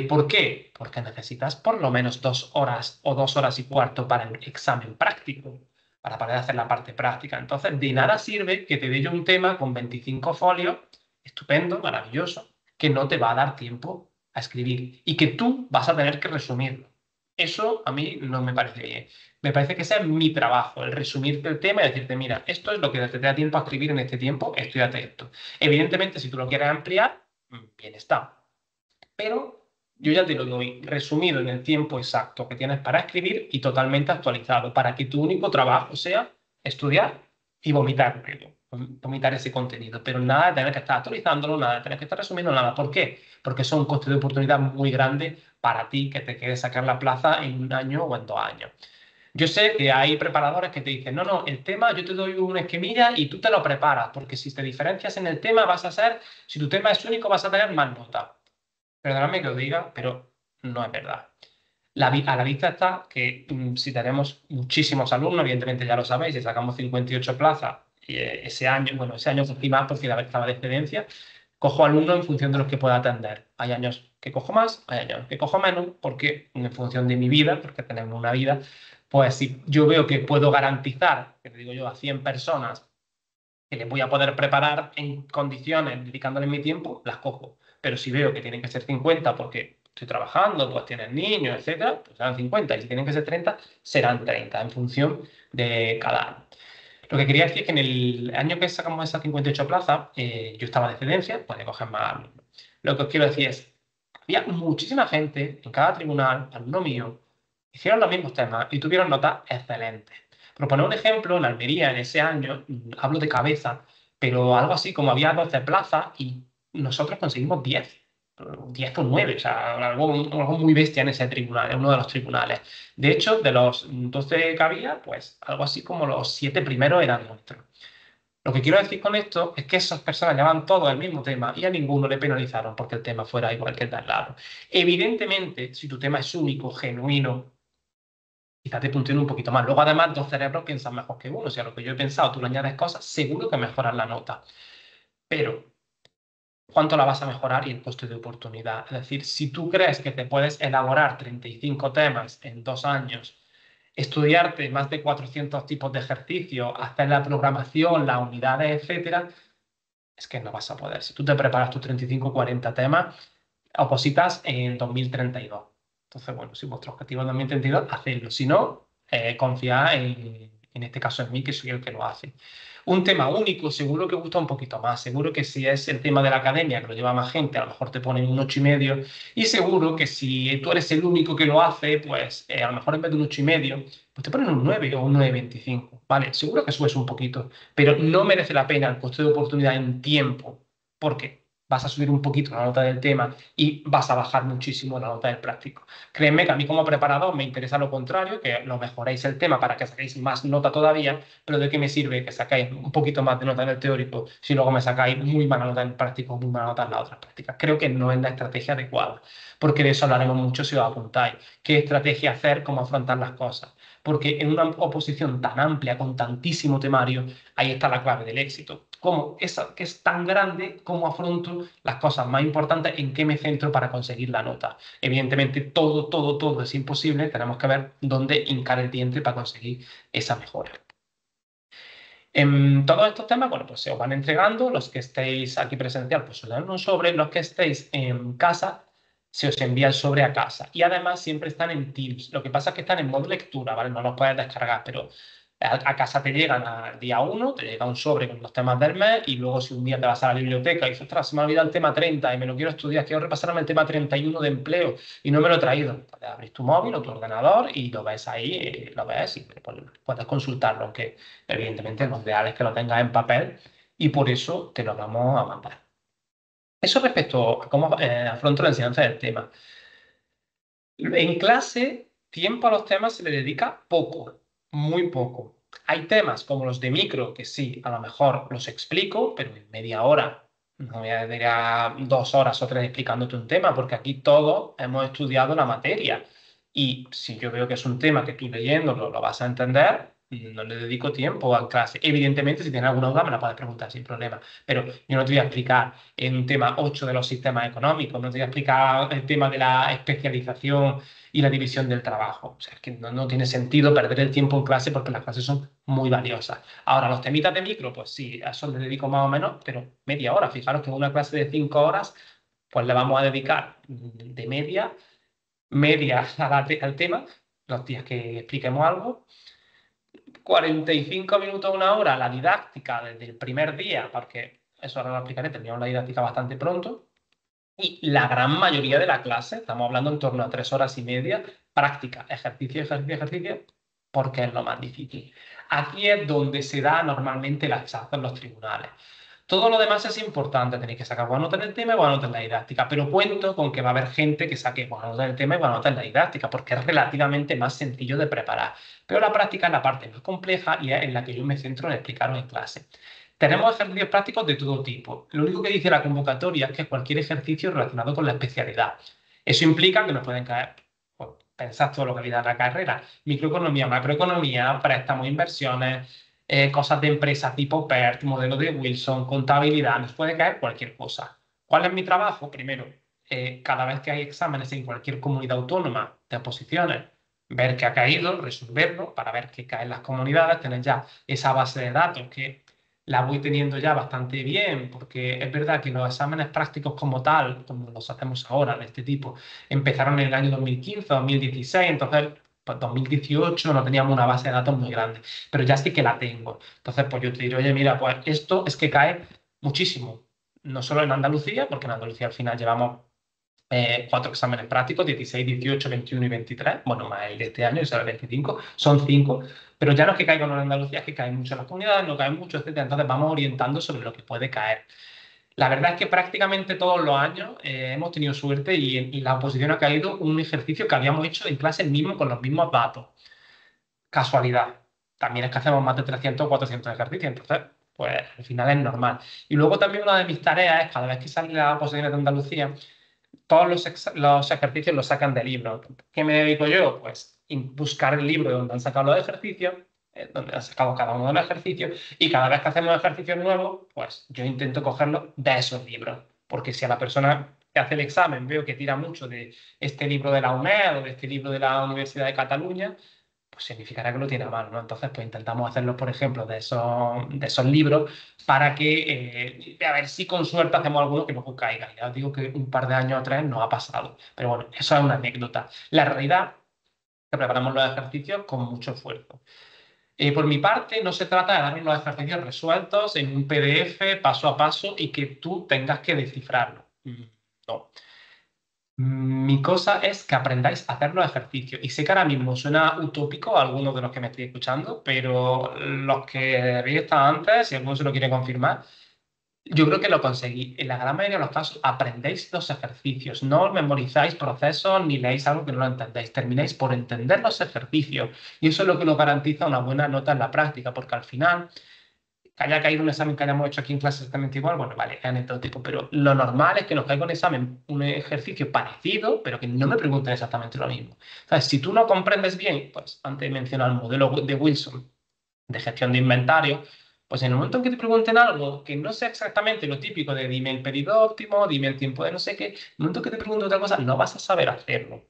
¿Por qué? Porque necesitas por lo menos 2 horas o 2 horas y cuarto para el examen práctico, para poder hacer la parte práctica. Entonces, de nada sirve que te dé yo un tema con 25 folios, estupendo, maravilloso, que no te va a dar tiempo a escribir y que tú vas a tener que resumirlo. Eso a mí no me parece bien. Me parece que ese es mi trabajo, el resumirte el tema y decirte, mira, esto es lo que te da tiempo a escribir en este tiempo, estudiate esto. Evidentemente, si tú lo quieres ampliar, bien está. Pero yo ya te lo doy resumido en el tiempo exacto que tienes para escribir y totalmente actualizado, para que tu único trabajo sea estudiar y vomitar luego, vomitar ese contenido. Pero nada de tener que estar actualizándolo, nada de tener que estar resumiendo nada. ¿Por qué? Porque son un coste de oportunidad muy grande para ti que te quieres sacar la plaza en un año o en 2 años. Yo sé que hay preparadores que te dicen, no, no, el tema yo te doy un esquemilla y tú te lo preparas, porque si te diferencias en el tema vas a ser, si tu tema es único vas a tener más nota. Perdóname que os diga, pero no es verdad. A la vista está que si tenemos muchísimos alumnos, evidentemente ya lo sabéis, si sacamos 58 plazas y ese año cogí más porque estaba de excedencia, cojo alumnos en función de los que pueda atender. Hay años que cojo más, hay años que cojo menos, porque en función de mi vida, porque tenemos una vida, pues si yo veo que puedo garantizar, que te digo yo, a 100 personas que les voy a poder preparar en condiciones, dedicándoles mi tiempo, las cojo. Pero si veo que tienen que ser 50 porque estoy trabajando, pues tienen niños, etcétera, pues serán 50. Y si tienen que ser 30, serán 30, en función de cada año. Lo que quería decir es que en el año que sacamos esas 58 plazas, yo estaba de excedencia, puede coger más alumnos. Lo que os quiero decir es, había muchísima gente en cada tribunal, alumno mío, hicieron los mismos temas y tuvieron notas excelentes. Por poner un ejemplo, en Almería, en ese año, hablo de cabeza, pero algo así como había 12 plazas y nosotros conseguimos 10 o 9, o sea, algo muy bestia en ese tribunal, en uno de los tribunales. De hecho, de los 12 que había, pues algo así como los 7 primeros eran nuestros. Lo que quiero decir con esto es que esas personas llevaban todo el mismo tema y a ninguno le penalizaron porque el tema fuera igual que el de al lado. Evidentemente, si tu tema es único, genuino, quizás te puntúen un poquito más. Luego, además, dos cerebros piensan mejor que uno. Si a lo que yo he pensado tú le añades cosas, seguro que mejoras la nota. Pero, ¿cuánto la vas a mejorar y el coste de oportunidad? Es decir, si tú crees que te puedes elaborar 35 temas en 2 años, estudiarte más de 400 tipos de ejercicios, hacer la programación, las unidades, etcétera, es que no vas a poder. Si tú te preparas tus 35 o 40 temas, opositas en 2032. Entonces, bueno, si vuestro objetivo es 2032, hacedlo. Si no, confiad En este caso es mí, que soy el que lo hace. Un tema único, seguro que gusta un poquito más. Seguro que si es el tema de la academia, que lo lleva más gente, a lo mejor te ponen un 8,5. Y seguro que si tú eres el único que lo hace, pues a lo mejor en vez de un 8,5, pues te ponen un 9 o un 9,25. ¿Vale? Seguro que subes un poquito, pero no merece la pena el coste de oportunidad en tiempo. ¿Por qué? Vas a subir un poquito la nota del tema y vas a bajar muchísimo la nota del práctico. Créeme que a mí como preparador me interesa lo contrario, que lo mejoréis el tema para que saquéis más nota todavía, pero ¿de qué me sirve que sacáis un poquito más de nota en el teórico si luego me sacáis muy mala nota en el práctico, muy mala nota en las otras prácticas? Creo que no es la estrategia adecuada, porque de eso hablaremos mucho si os apuntáis. ¿Qué estrategia hacer? ¿Cómo afrontar las cosas? Porque en una oposición tan amplia, con tantísimo temario, ahí está la clave del éxito. ¿Cómo? Esa que es tan grande, ¿cómo afronto las cosas más importantes? ¿En qué me centro para conseguir la nota? Evidentemente, todo es imposible. Tenemos que ver dónde hincar el diente para conseguir esa mejora. En todos estos temas, bueno, pues se os van entregando. Los que estéis aquí presencial, pues os dan un sobre. Los que estéis en casa, se os envía el sobre a casa. Y además siempre están en Teams. Lo que pasa es que están en modo lectura, ¿vale? No los puedes descargar, pero a casa te llegan al día 1, te llega un sobre con los temas del mes, y luego si un día te vas a la biblioteca y dices, ostras, se me ha olvidado el tema 30 y me lo quiero estudiar, quiero repasarme el tema 31 de empleo y no me lo he traído. Entonces, abrís tu móvil o tu ordenador y lo ves ahí, lo ves y pues, puedes consultarlo, aunque evidentemente lo ideal es que lo tengas en papel y por eso te lo vamos a mandar. Eso respecto a cómo afronto la enseñanza del tema. En clase, tiempo a los temas se le dedica poco, muy poco. Hay temas como los de micro que sí, a lo mejor los explico, pero en media hora. No voy a dedicar a 2 horas o 3 explicándote un tema, porque aquí todos hemos estudiado la materia. Y si yo veo que es un tema que tú leyéndolo lo vas a entender, no le dedico tiempo a clase. Evidentemente, si tienes alguna duda, me la puedes preguntar sin problema. Pero yo no te voy a explicar en un tema 8 de los sistemas económicos, no te voy a explicar el tema de la especialización y la división del trabajo. O sea, es que no tiene sentido perder el tiempo en clase porque las clases son muy valiosas. Ahora, los temitas de micro, pues sí, a eso le dedico más o menos, pero media hora. Fijaros que en una clase de 5 horas, pues le vamos a dedicar de media al tema, los días que expliquemos algo, 45 minutos, una hora la didáctica desde el primer día, porque eso ahora lo explicaré, terminamos la didáctica bastante pronto, y la gran mayoría de la clase, estamos hablando en torno a 3 horas y media, práctica, ejercicio, ejercicio, ejercicio, porque es lo más difícil. Aquí es donde se da normalmente la chaza en los tribunales. Todo lo demás es importante, tenéis que sacar buenas notas en el tema y buenas notas en la didáctica, pero cuento con que va a haber gente que saque buenas notas en el tema y buenas notas en la didáctica, porque es relativamente más sencillo de preparar. Pero la práctica es la parte más compleja y es en la que yo me centro en explicaros en clase. Tenemos ejercicios prácticos de todo tipo. Lo único que dice la convocatoria es que cualquier ejercicio relacionado con la especialidad. Eso implica que nos pueden caer, pues, pensad todo lo que viene en la carrera, microeconomía, macroeconomía, préstamos, inversiones, cosas de empresas tipo PERT, modelo de Wilson, contabilidad, nos puede caer cualquier cosa. ¿Cuál es mi trabajo? Primero, cada vez que hay exámenes en cualquier comunidad autónoma de oposiciones, ver qué ha caído, resolverlo, para ver qué caen las comunidades, tener ya esa base de datos que la voy teniendo ya bastante bien, porque es verdad que los exámenes prácticos como tal, como los hacemos ahora, de este tipo, empezaron en el año 2015, 2016, entonces, pues 2018 no teníamos una base de datos muy grande, pero ya sí que la tengo. Entonces, pues yo te digo, oye, mira, pues esto es que cae muchísimo, no solo en Andalucía, porque en Andalucía al final llevamos 4 exámenes prácticos, 16, 18, 21 y 23, bueno, más el de este año, será el 25, son 5, pero ya no es que caigan en Andalucía, es que caen mucho en las comunidades, no caen mucho, etcétera. Entonces vamos orientando sobre lo que puede caer. La verdad es que prácticamente todos los años hemos tenido suerte y la oposición ha caído un ejercicio que habíamos hecho en clase mismo con los mismos datos. Casualidad. También es que hacemos más de 300 o 400 ejercicios, entonces, pues al final es normal. Y luego también una de mis tareas es, cada vez que sale la oposición de Andalucía, todos los ejercicios los sacan de libro. ¿Qué me dedico yo? Pues buscar el libro donde han sacado los ejercicios, donde han sacado cada uno de los ejercicios, y cada vez que hacemos ejercicios nuevos, pues yo intento cogerlos de esos libros. Porque si a la persona que hace el examen veo que tira mucho de este libro de la UNED o de este libro de la Universidad de Cataluña, pues significará que lo tiene a mano, ¿no? Entonces, pues intentamos hacerlo, por ejemplo, de esos libros para que, a ver si con suerte hacemos alguno que luego caiga. Ya os digo que un par de años o 3 nos ha pasado. Pero bueno, eso es una anécdota. La realidad es que preparamos los ejercicios con mucho esfuerzo. Por mi parte, no se trata de darnos los ejercicios resueltos en un PDF paso a paso y que tú tengas que descifrarlo. No. Mi cosa es que aprendáis a hacer los ejercicios. Y sé que ahora mismo suena utópico a algunos de los que me estoy escuchando, pero los que habéis estado antes, si alguno se lo quiere confirmar, yo creo que lo conseguí. En la gran mayoría de los casos aprendéis los ejercicios, no memorizáis procesos ni leéis algo que no lo entendéis. Termináis por entender los ejercicios y eso es lo que nos garantiza una buena nota en la práctica, porque al final que haya caído un examen que hayamos hecho aquí en clase exactamente igual, bueno, vale, es anecdótico, pero lo normal es que nos caiga un examen, un ejercicio parecido, pero que no me pregunten exactamente lo mismo. ¿Sabes? Si tú no comprendes bien, pues antes de mencionar el modelo de Wilson de gestión de inventario, pues en el momento en que te pregunten algo que no sea exactamente lo típico de dime el pedido óptimo, dime el tiempo de no sé qué, en el momento que te pregunten otra cosa, no vas a saber hacerlo.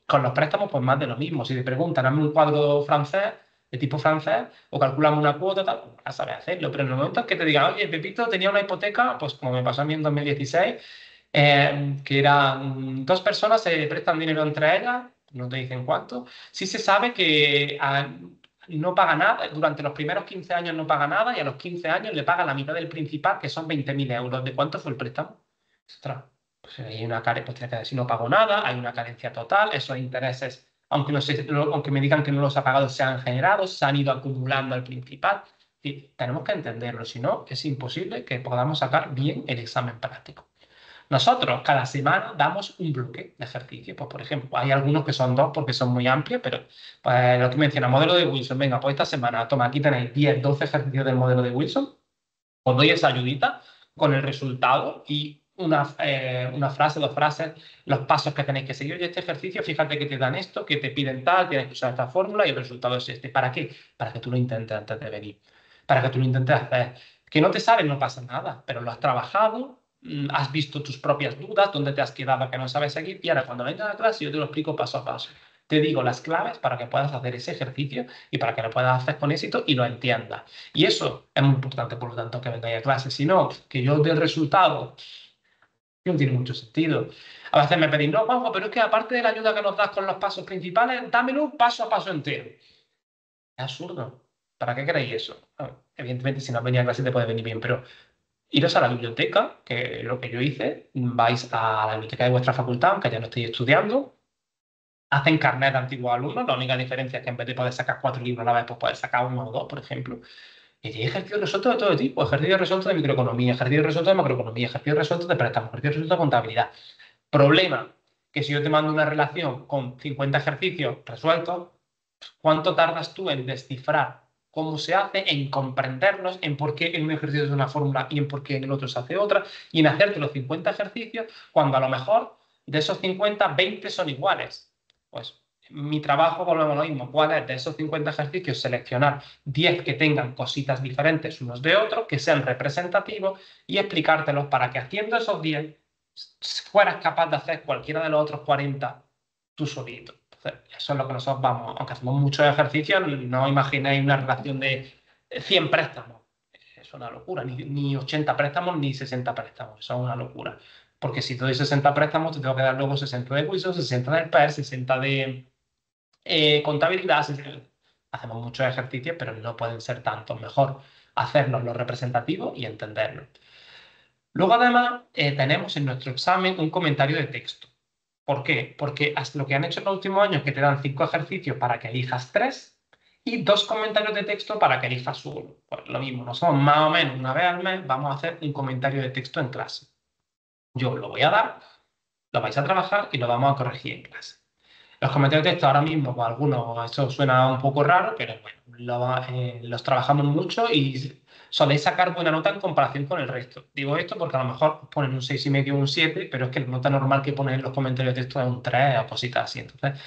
Con los préstamos, pues más de lo mismo. Si te preguntan, dame un cuadro francés, de tipo francés, o calculame una cuota, tal, pues vas a saber hacerlo. Pero en el momento en que te digan, oye, Pepito tenía una hipoteca, pues como me pasó a mí en 2016, que eran dos personas, se prestan dinero entre ellas, no te dicen cuánto, sí se sabe que no paga nada, durante los primeros 15 años no paga nada y a los 15 años le paga la mitad del principal, que son 20.000 euros. ¿De cuánto fue el préstamo? Ostras, pues hay una carencia, pues si no pago nada, hay una carencia total, esos intereses, aunque, no sé, aunque me digan que no los ha pagado, se han generado, se han ido acumulando al principal. Y tenemos que entenderlo, si no, es imposible que podamos sacar bien el examen práctico. Nosotros cada semana damos un bloque de ejercicio. Pues, por ejemplo, hay algunos que son dos porque son muy amplios, pero pues, lo que menciona, modelo de Wilson, venga, pues esta semana, toma, aquí tenéis 10, 12 ejercicios del modelo de Wilson, os doy esa ayudita con el resultado y una frase, dos frases, los pasos que tenéis que seguir. Y este ejercicio, fíjate que te dan esto, que te piden tal, tienes que usar esta fórmula y el resultado es este. ¿Para qué? Para que tú lo intentes antes de venir. Para que tú lo intentes hacer. Que no te sale, no pasa nada, pero lo has trabajado, has visto tus propias dudas, dónde te has quedado que no sabes seguir y ahora cuando vengas a clase yo te lo explico paso a paso. Te digo las claves para que puedas hacer ese ejercicio y para que lo puedas hacer con éxito y lo entiendas. Y eso es muy importante, por lo tanto, que vengáis a clase. Si no, que yo dé el resultado, no tiene mucho sentido. A veces me pedís, no, Juanjo, pero es que aparte de la ayuda que nos das con los pasos principales, dámelo paso a paso entero. Es absurdo. ¿Para qué queréis eso? Evidentemente, si no has venido a clase te puede venir bien, pero iros a la biblioteca, que es lo que yo hice, vais a la biblioteca de vuestra facultad, aunque ya no estéis estudiando, hacen carnet de antiguos alumnos, la única diferencia es que en vez de poder sacar 4 libros a la vez, pues puedes sacar uno o dos, por ejemplo. Y hay ejercicios resueltos de todo tipo, ejercicios resueltos de microeconomía, ejercicios resueltos de macroeconomía, ejercicios resueltos de préstamos, ejercicios resueltos de contabilidad. Problema, que si yo te mando una relación con 50 ejercicios resueltos, ¿cuánto tardas tú en descifrar cómo se hace, en comprenderlos, en por qué en un ejercicio es una fórmula y en por qué en el otro se hace otra, y en hacerte los 50 ejercicios, cuando a lo mejor de esos 50, 20 son iguales? Pues mi trabajo, volvemos a lo mismo, ¿cuál es? De esos 50 ejercicios, seleccionar 10 que tengan cositas diferentes unos de otros, que sean representativos y explicártelos para que haciendo esos 10 fueras capaz de hacer cualquiera de los otros 40 tú solito. Eso es lo que nosotros vamos, aunque hacemos muchos ejercicios, no imaginéis una relación de 100 préstamos. Es una locura, ni 80 préstamos ni 60 préstamos, eso es una locura. Porque si te doy 60 préstamos, te tengo que dar luego 60 de juicio, 60 del PER, 60 de contabilidad. Hacemos muchos ejercicios, pero no pueden ser tantos. Mejor hacerlos lo representativo y entenderlo. Luego, además, tenemos en nuestro examen un comentario de texto. ¿Por qué? Porque hasta lo que han hecho en los últimos años es que te dan 5 ejercicios para que elijas 3 y 2 comentarios de texto para que elijas uno. Pues lo mismo, nosotros más o menos una vez al mes vamos a hacer un comentario de texto en clase. Yo os lo voy a dar, lo vais a trabajar y lo vamos a corregir en clase. Los comentarios de texto ahora mismo, pues algunos, eso suena un poco raro, pero bueno, los trabajamos mucho y soléis sacar buena nota en comparación con el resto. Digo esto porque a lo mejor os ponen un 6,5 o un 7, pero es que la nota normal que ponen en los comentarios de texto es un 3 o cositas así. Entonces,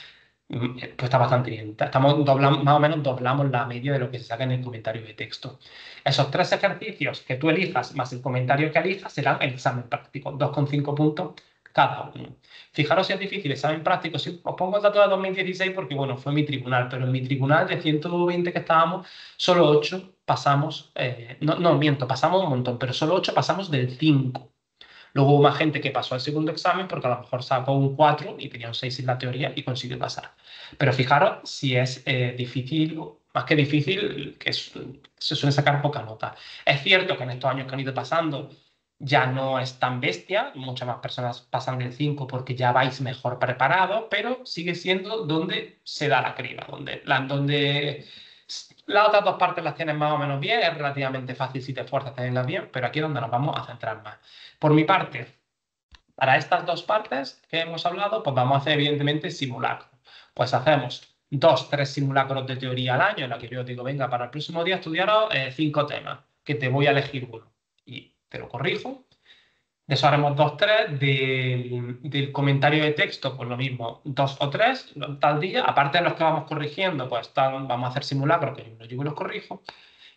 pues está bastante bien. Más o menos doblamos la media de lo que se saca en el comentario de texto. Esos 3 ejercicios que tú elijas más el comentario que elijas serán el examen práctico, 2,5 puntos cada uno. Fijaros si es difícil el examen práctico. Si os pongo el dato de 2016 porque, bueno, fue mi tribunal, pero en mi tribunal de 120 que estábamos, solo 8 pasamos, no miento, pasamos un montón, pero solo 8 pasamos del 5. Luego hubo más gente que pasó al segundo examen porque a lo mejor sacó un 4 y tenía un 6 en la teoría y consiguió pasar. Pero fijaros si es difícil, más que difícil, que se suele sacar poca nota. Es cierto que en estos años que han ido pasando ya no es tan bestia, muchas más personas pasan del 5 porque ya vais mejor preparados, pero sigue siendo donde se da la criba, donde las otras dos partes las tienes más o menos bien, es relativamente fácil si te esfuerzas a tenerlas bien, pero aquí es donde nos vamos a centrar más. Por mi parte, para estas dos partes que hemos hablado, pues vamos a hacer evidentemente simulacros. Pues hacemos 2, 3 simulacros de teoría al año, en la que yo digo, venga, para el próximo día estudiaros 5 temas, que te voy a elegir uno. Y te lo corrijo. De eso haremos 2, 3. Del comentario de texto, pues lo mismo, 2 o 3 tal día. Aparte de los que vamos corrigiendo, pues vamos a hacer simulacros, que yo los llevo y los corrijo.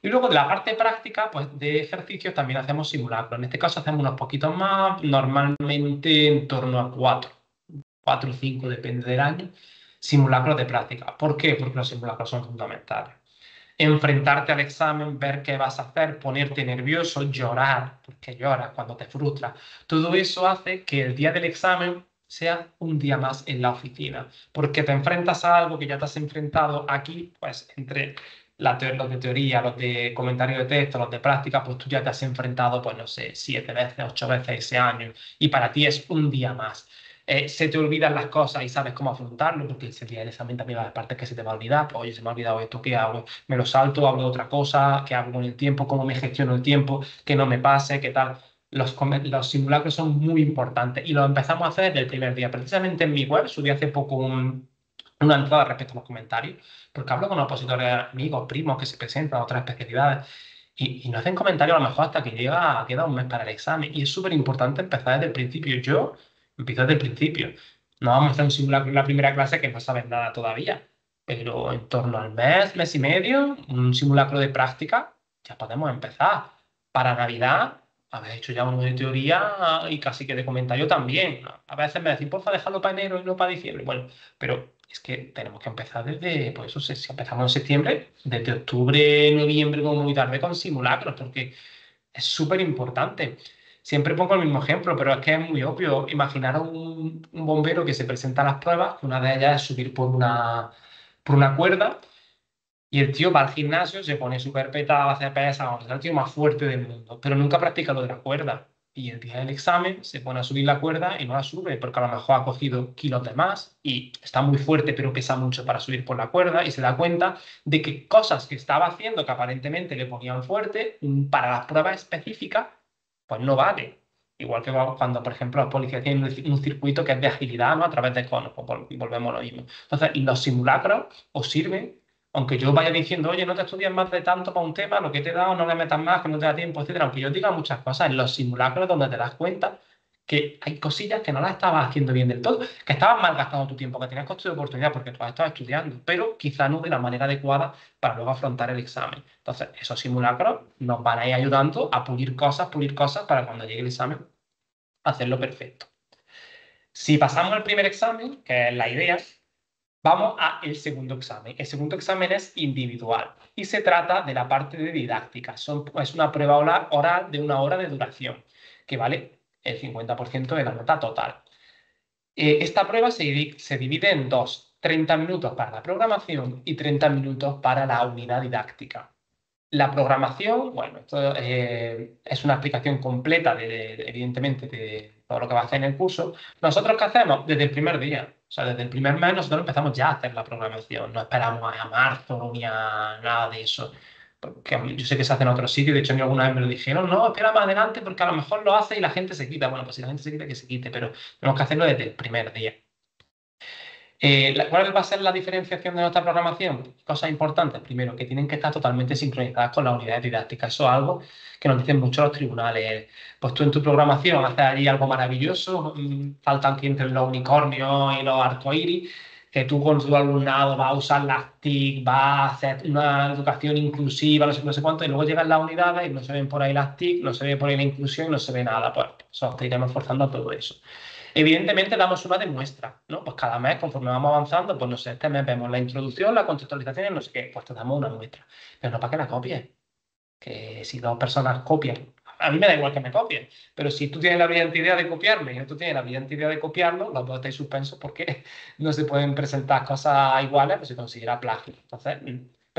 Y luego de la parte práctica, pues de ejercicios también hacemos simulacros. En este caso hacemos unos poquitos más, normalmente en torno a 4 o 5, depende del año, simulacros de práctica. ¿Por qué? Porque los simulacros son fundamentales. Enfrentarte al examen, ver qué vas a hacer, ponerte nervioso, llorar, porque lloras cuando te frustras. Todo eso hace que el día del examen sea un día más en la oficina, porque te enfrentas a algo que ya te has enfrentado aquí, pues entre los de teoría, los de comentario de texto, los de práctica, pues tú ya te has enfrentado, pues no sé, 7 veces, 8 veces ese año, y para ti es un día más. Se te olvidan las cosas y sabes cómo afrontarlo, porque ese día del examen también va a haber partes que se te va a olvidar, pues oye, se me ha olvidado esto, ¿qué hago? Me lo salto, hablo de otra cosa, ¿qué hago con el tiempo? ¿Cómo me gestiono el tiempo? ¿Que no me pase? ¿Qué tal? Los simulacros son muy importantes y los empezamos a hacer desde el primer día. Precisamente en mi web subí hace poco una entrada respecto a los comentarios, porque hablo con opositores, amigos, primos que se presentan a otras especialidades y no hacen comentarios a lo mejor hasta que queda un mes para el examen. Y es súper importante empezar desde el principio. Yo empiezo desde el principio. No vamos a hacer un simulacro en la primera clase que no sabes nada todavía, pero en torno al mes, mes y medio, un simulacro de práctica, ya podemos empezar. Para Navidad, habéis hecho ya uno de teoría y casi que de comentario también. A veces me decís, porfa, dejarlo para enero y no para diciembre. Bueno, pero es que tenemos que empezar desde, pues eso, si empezamos en septiembre, desde octubre, noviembre, como muy tarde, con simulacros, porque es súper importante. Siempre pongo el mismo ejemplo, pero es que es muy obvio. Imaginaros un bombero que se presenta a las pruebas, que una de ellas es subir por una cuerda, y el tío va al gimnasio, se pone súper petado, hace pesas, vamos, es el tío más fuerte del mundo, pero nunca practica lo de la cuerda. Y el día del examen se pone a subir la cuerda y no la sube, porque a lo mejor ha cogido kilos de más y está muy fuerte, pero pesa mucho para subir por la cuerda y se da cuenta de que cosas que estaba haciendo que aparentemente le ponían fuerte, para las pruebas específicas, pues no vale. Igual que cuando, por ejemplo, los policías tienen un circuito que es de agilidad, ¿no? A través de conos, pues volvemos a lo mismo. Entonces, los simulacros os sirven, aunque yo vaya diciendo, oye, no te estudies más de tanto para un tema, lo que te he dado, no le metas más, que no te da tiempo, etcétera. Aunque yo diga muchas cosas, en los simulacros es donde te das cuenta que hay cosillas que no las estabas haciendo bien del todo, que estabas malgastando tu tiempo, que tenías coste de oportunidad porque tú has estado estudiando, pero quizá no de la manera adecuada para luego afrontar el examen. Entonces, esos simulacros nos van a ir ayudando a pulir cosas para cuando llegue el examen hacerlo perfecto. Si pasamos al primer examen, que es la idea, vamos al segundo examen. El segundo examen es individual y se trata de la parte de didáctica. Es una prueba oral de 1 hora de duración, que vale el 50% de la nota total. Esta prueba se divide en dos: 30 minutos para la programación y 30 minutos para la unidad didáctica. La programación, bueno, esto es una explicación completa, evidentemente, de todo lo que va a hacer en el curso. ¿Nosotros qué hacemos? Desde el primer día, o sea, desde el primer mes nosotros empezamos ya a hacer la programación. No esperamos a marzo ni a nada de eso. Porque yo sé que se hace en otros sitios, de hecho, a mí alguna vez me lo dijeron, no, espera más adelante porque a lo mejor lo hace y la gente se quita. Bueno, pues si la gente se quita, que se quite, pero tenemos que hacerlo desde el primer día. ¿Cuál va a ser la diferenciación de nuestra programación? Cosas importantes. Primero, que tienen que estar totalmente sincronizadas con las unidades didácticas. Eso es algo que nos dicen mucho los tribunales. Pues tú en tu programación haces allí algo maravilloso, faltan que entren los unicornios y los arcoíris, que tú con tu alumnado vas a usar las TIC, vas a hacer una educación inclusiva, no sé cuánto, y luego llegan las unidades y no se ven por ahí las TIC, no se ve por ahí la inclusión y no se ve nada. Pues nosotros te iremos forzando a todo eso. Evidentemente damos una de muestra, ¿no? Pues cada mes, conforme vamos avanzando, pues no sé, este mes vemos la introducción, la contextualización y no sé qué, pues te damos una muestra. Pero no para que la copies, que si 2 personas copian, a mí me da igual que me copien, pero si tú tienes la brillante idea de copiarme y otro tiene la brillante idea de copiarlo, los dos estáis suspensos porque no se pueden presentar cosas iguales, pues se considera plagio. Entonces,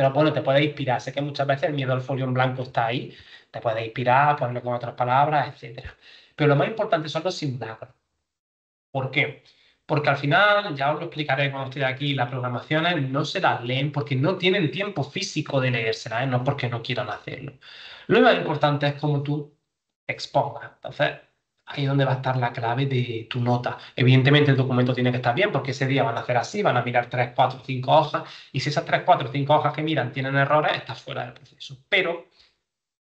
Pero bueno, te puede inspirar. Sé que muchas veces el miedo al folio en blanco está ahí. Te puede inspirar, ponerlo con otras palabras, etcétera. Pero lo más importante son los simulacros. ¿Por qué? Porque al final, ya os lo explicaré cuando esté aquí, las programaciones no se las leen porque no tienen tiempo físico de leérselas, ¿eh? No porque no quieran hacerlo. Lo más importante es cómo tú te expongas. Entonces, ahí es donde va a estar la clave de tu nota. Evidentemente, el documento tiene que estar bien porque ese día van a hacer así, van a mirar 3, 4, 5 hojas y si esas 3, 4, 5 hojas que miran tienen errores, estás fuera del proceso. Pero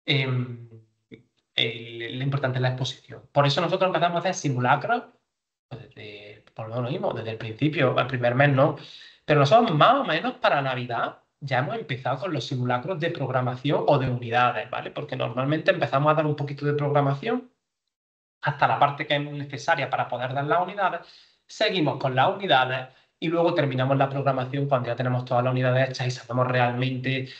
em, lo importante es la exposición. Por eso nosotros empezamos a hacer simulacros por lo mismo, desde el principio, el primer mes no. Pero nosotros más o menos para Navidad ya hemos empezado con los simulacros de programación o de unidades, ¿vale? Porque normalmente empezamos a dar un poquito de programación hasta la parte que es necesaria para poder dar las unidades, seguimos con las unidades y luego terminamos la programación cuando ya tenemos todas las unidades hechas y sabemos realmente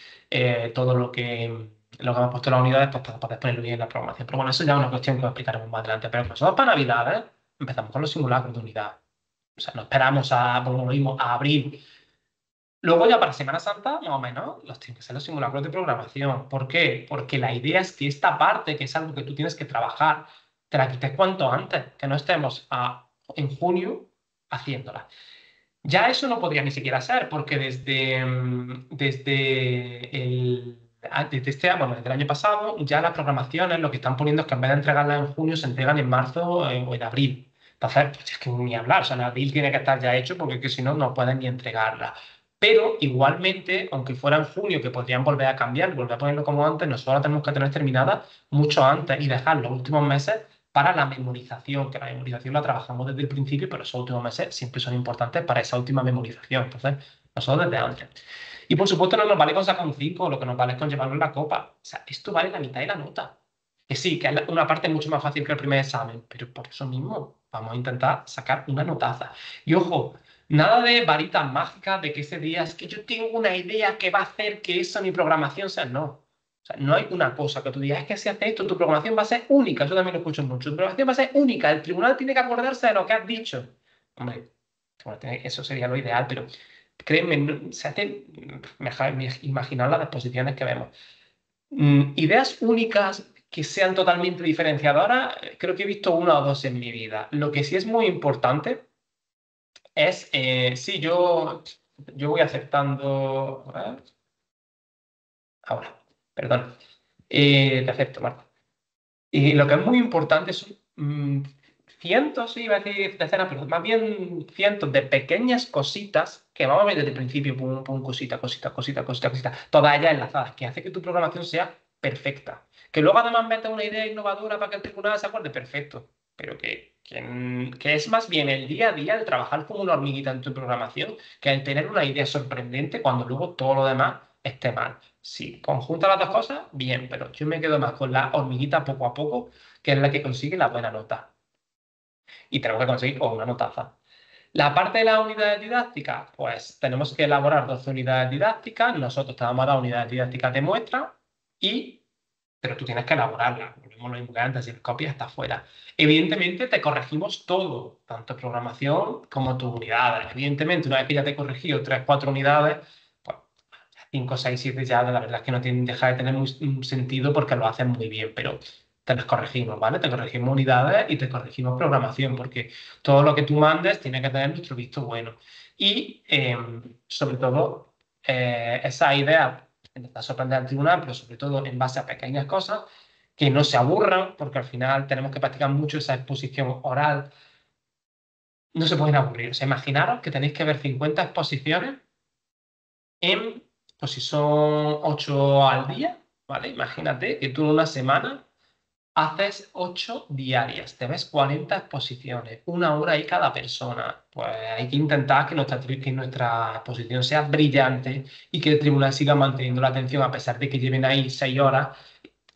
todo lo que hemos puesto en las unidades pues, para poder ponerlo bien en la programación. Pero bueno, eso ya es una cuestión que os explicaremos más adelante. Pero nosotros para Navidades empezamos con los simulacros de unidad. O sea, no esperamos por lo mismo, a abril. Luego ya para Semana Santa, más o menos, los tienen que ser los simulacros de programación. ¿Por qué? Porque la idea es que esta parte, que es algo que tú tienes que trabajar, te la quites cuanto antes, que no estemos en junio haciéndola. Ya eso no podría ni siquiera ser, porque desde este año, bueno, desde el año pasado, ya las programaciones lo que están poniendo es que en vez de entregarlas en junio, se entregan en marzo o en abril. Entonces, pues es que ni hablar, o sea, en abril tiene que estar ya hecho porque es que si no, no pueden ni entregarla. Pero igualmente, aunque fuera en junio, que podrían volver a cambiar, volver a ponerlo como antes, nosotros la tenemos que tener terminada mucho antes y dejar los últimos meses para la memorización, que la memorización la trabajamos desde el principio, pero esos últimos meses siempre son importantes para esa última memorización. Entonces, nosotros desde antes. Y por supuesto no nos vale con sacar un 5, lo que nos vale es con llevarnos la copa. O sea, esto vale la mitad de la nota. Que sí, que es una parte mucho más fácil que el primer examen, pero por eso mismo vamos a intentar sacar una notaza. Y ojo, nada de varitas mágicas de que ese día es que yo tengo una idea que va a hacer que eso mi programación sea no. O sea, no hay una cosa que tú digas, es que si haces esto, tu programación va a ser única. Yo también lo escucho mucho. Tu programación va a ser única. El tribunal tiene que acordarse de lo que has dicho. Hombre, bueno, eso sería lo ideal, pero créeme, se hace, imaginar las disposiciones que vemos. Ideas únicas que sean totalmente diferenciadoras, creo que he visto una o dos en mi vida. Lo que sí es muy importante es, sí, yo voy aceptando, a ver, ahora, perdón, te acepto, Marta. Y lo que es muy importante son cientos, iba a decir decenas, pero más bien cientos de pequeñas cositas que vamos a ver desde el principio, pum, pum, cosita, cosita, cosita, cosita, cosita, todas ellas enlazadas, que hace que tu programación sea perfecta. Que luego además metas una idea innovadora para que el tribunal se acuerde, perfecto. Pero que es más bien el día a día de trabajar como una hormiguita en tu programación que el tener una idea sorprendente cuando luego todo lo demás esté mal. Si conjunta las dos cosas, bien, pero yo me quedo más con la hormiguita poco a poco, que es la que consigue la buena nota. Y tenemos que conseguir con una notaza. La parte de las unidades didácticas, pues tenemos que elaborar 12 unidades didácticas. Nosotros te vamos a dar unidades didácticas de muestra, pero tú tienes que elaborarlas. Volvemos a lo mismo que antes, si copias está fuera. Evidentemente te corregimos todo, tanto programación como tus unidades. Evidentemente, una vez que ya te he corregido 3, 4 unidades, pues 5, 6, 7 ya la verdad es que no deja de tener un sentido porque lo hacen muy bien, pero te las corregimos, ¿vale? Te corregimos unidades y te corregimos programación, porque todo lo que tú mandes tiene que tener nuestro visto bueno. Y sobre todo, esa idea intentar sorprender al tribunal, pero sobre todo en base a pequeñas cosas, que no se aburran, porque al final tenemos que practicar mucho esa exposición oral. No se pueden aburrir. O sea, imaginaros que tenéis que ver 50 exposiciones pues si son 8 al día, ¿vale? Imagínate que tú en una semana haces 8 diarias, te ves 40 exposiciones, una hora ahí cada persona. Pues hay que intentar que nuestra exposición sea brillante y que el tribunal siga manteniendo la atención a pesar de que lleven ahí 6 horas